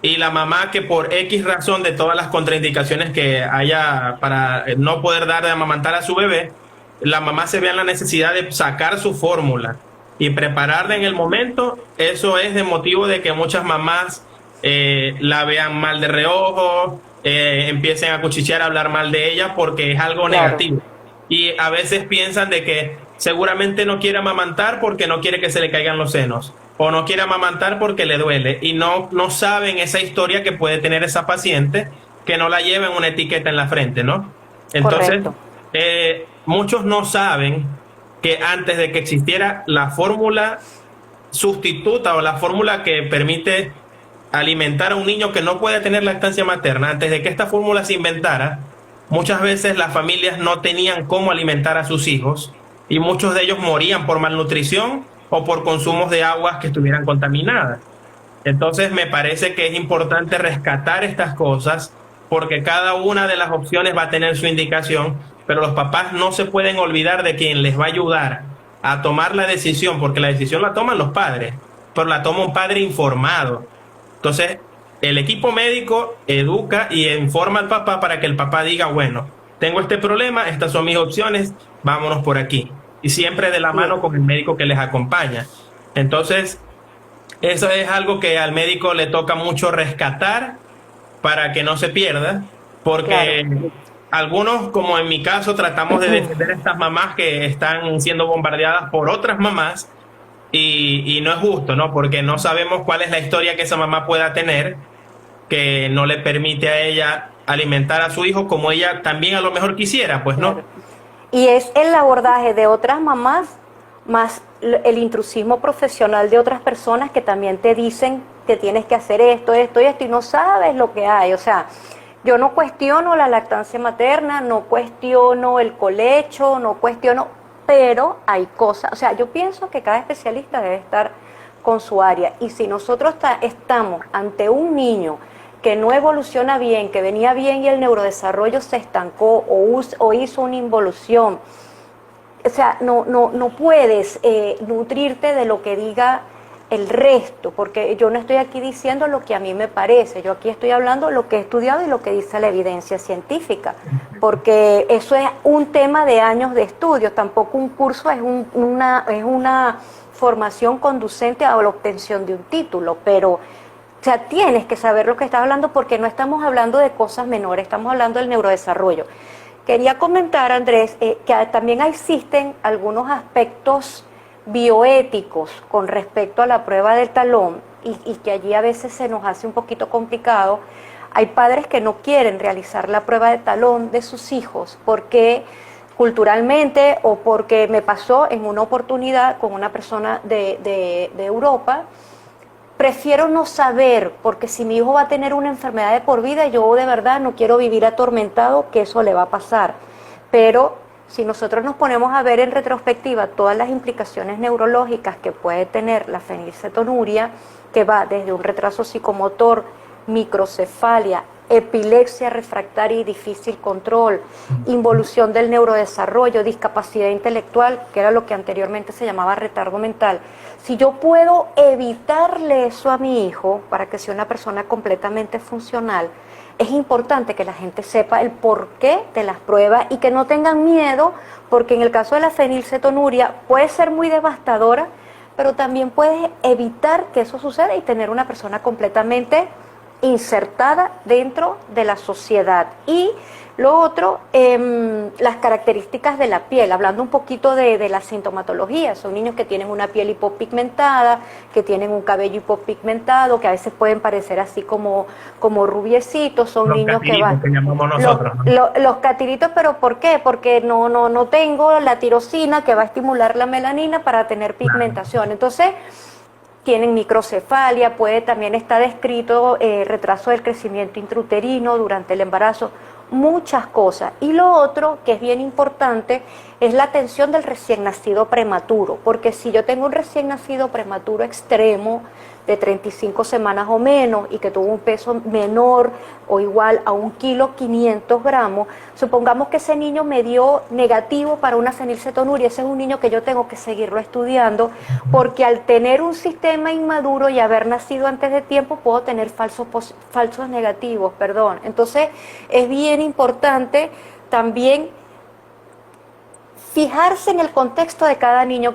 y la mamá que por X razón de todas las contraindicaciones que haya para no poder dar de amamantar a su bebé, la mamá se ve en la necesidad de sacar su fórmula y prepararla en el momento. Eso es de motivo de que muchas mamás la vean mal de reojo, empiecen a cuchichear, a hablar mal de ella porque es algo negativo. Y a veces piensan de que seguramente no quiere amamantar porque no quiere que se le caigan los senos, o no quiere amamantar porque le duele, y no saben esa historia que puede tener esa paciente, que no la lleven una etiqueta en la frente, ¿no? Entonces, muchos no saben que antes de que existiera la fórmula sustituta o la fórmula que permite alimentar a un niño que no puede tener lactancia materna, antes de que esta fórmula se inventara, muchas veces las familias no tenían cómo alimentar a sus hijos, y muchos de ellos morían por malnutrición o por consumos de aguas que estuvieran contaminadas. Entonces me parece que es importante rescatar estas cosas, porque cada una de las opciones va a tener su indicación, pero los papás no se pueden olvidar de quien les va a ayudar a tomar la decisión, porque la decisión la toman los padres, pero la toma un padre informado. Entonces, el equipo médico educa y informa al papá para que el papá diga, bueno, tengo este problema, estas son mis opciones, vámonos por aquí. Y siempre de la mano con el médico que les acompaña. Entonces, eso es algo que al médico le toca mucho rescatar para que no se pierda, porque algunos, como en mi caso, tratamos de defender a estas mamás que están siendo bombardeadas por otras mamás y no es justo, ¿no? Porque no sabemos cuál es la historia que esa mamá pueda tener que no le permite a ella alimentar a su hijo como ella también a lo mejor quisiera, pues no. Y es el abordaje de otras mamás más el intrusismo profesional de otras personas que también te dicen que tienes que hacer esto, esto y esto, y no sabes lo que hay. O sea, yo no cuestiono la lactancia materna, no cuestiono el colecho, no cuestiono, pero hay cosas, o sea, yo pienso que cada especialista debe estar con su área, y si nosotros estamos ante un niño que no evoluciona bien, que venía bien y el neurodesarrollo se estancó o hizo una involución, o sea, no puedes nutrirte de lo que diga el resto, porque yo no estoy aquí diciendo lo que a mí me parece, yo aquí estoy hablando lo que he estudiado y lo que dice la evidencia científica, porque eso es un tema de años de estudio, tampoco un curso es una formación conducente a la obtención de un título, pero o sea, tienes que saber lo que estás hablando porque no estamos hablando de cosas menores, estamos hablando del neurodesarrollo. Quería comentar, Andrés, que también existen algunos aspectos bioéticos con respecto a la prueba del talón y que allí a veces se nos hace un poquito complicado. Hay padres que no quieren realizar la prueba de talón de sus hijos porque culturalmente o porque me pasó en una oportunidad con una persona de Europa. Prefiero no saber, porque si mi hijo va a tener una enfermedad de por vida, yo de verdad no quiero vivir atormentado que eso le va a pasar. Pero si nosotros nos ponemos a ver en retrospectiva todas las implicaciones neurológicas que puede tener la fenilcetonuria, que va desde un retraso psicomotor, microcefalia, epilepsia refractaria y difícil control, involución del neurodesarrollo, discapacidad intelectual, que era lo que anteriormente se llamaba retardo mental. Si yo puedo evitarle eso a mi hijo para que sea una persona completamente funcional, es importante que la gente sepa el porqué de las pruebas y que no tengan miedo, porque en el caso de la fenilcetonuria puede ser muy devastadora, pero también puedes evitar que eso suceda y tener una persona completamente insertada dentro de la sociedad. Y lo otro, las características de la piel, hablando un poquito de la sintomatología, son niños que tienen una piel hipopigmentada, que tienen un cabello hipopigmentado, que a veces pueden parecer así como rubiecitos, son los niños que van... Que llamamos nosotros, los catiritos, ¿pero por qué? Porque no tengo la tirosina que va a estimular la melanina para tener pigmentación. Entonces, tienen microcefalia, puede también estar descrito retraso del crecimiento intrauterino durante el embarazo, muchas cosas. Y lo otro, que es bien importante, es la atención del recién nacido prematuro, porque si yo tengo un recién nacido prematuro extremo, de 35 semanas o menos, y que tuvo un peso menor o igual a 1,5 kg, supongamos que ese niño me dio negativo para una fenilcetonuria, ese es un niño que yo tengo que seguirlo estudiando, porque al tener un sistema inmaduro y haber nacido antes de tiempo, puedo tener falsos negativos, perdón. Entonces, es bien importante también fijarse en el contexto de cada niño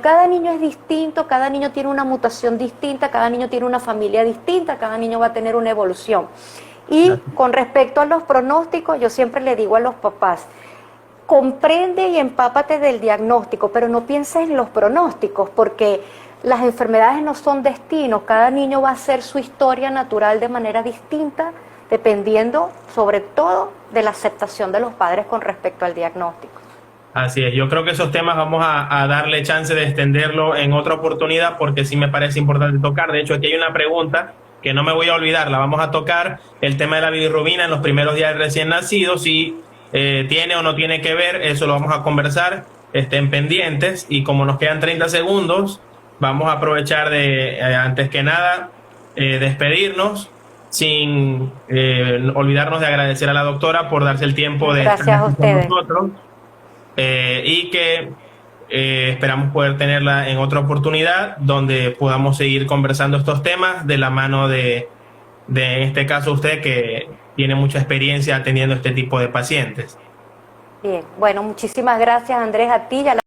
es distinto, cada niño tiene una mutación distinta, cada niño tiene una familia distinta, cada niño va a tener una evolución. Y con respecto a los pronósticos, yo siempre le digo a los papás, comprende y empápate del diagnóstico, pero no pienses en los pronósticos, porque las enfermedades no son destinos, cada niño va a hacer su historia natural de manera distinta, dependiendo sobre todo de la aceptación de los padres con respecto al diagnóstico. Así es, yo creo que esos temas vamos a darle chance de extenderlo en otra oportunidad porque sí me parece importante tocar. De hecho, aquí hay una pregunta que no me voy a olvidar, la vamos a tocar, el tema de la bilirrubina en los primeros días de recién nacido, si tiene o no tiene que ver, eso lo vamos a conversar, estén pendientes, y como nos quedan 30 segundos, vamos a aprovechar de, antes que nada, despedirnos sin olvidarnos de agradecer a la doctora por darse el tiempo de estar aquí con nosotros. y que esperamos poder tenerla en otra oportunidad donde podamos seguir conversando estos temas de la mano en este caso, usted que tiene mucha experiencia atendiendo este tipo de pacientes. Bien, bueno, muchísimas gracias, Andrés, a ti y a la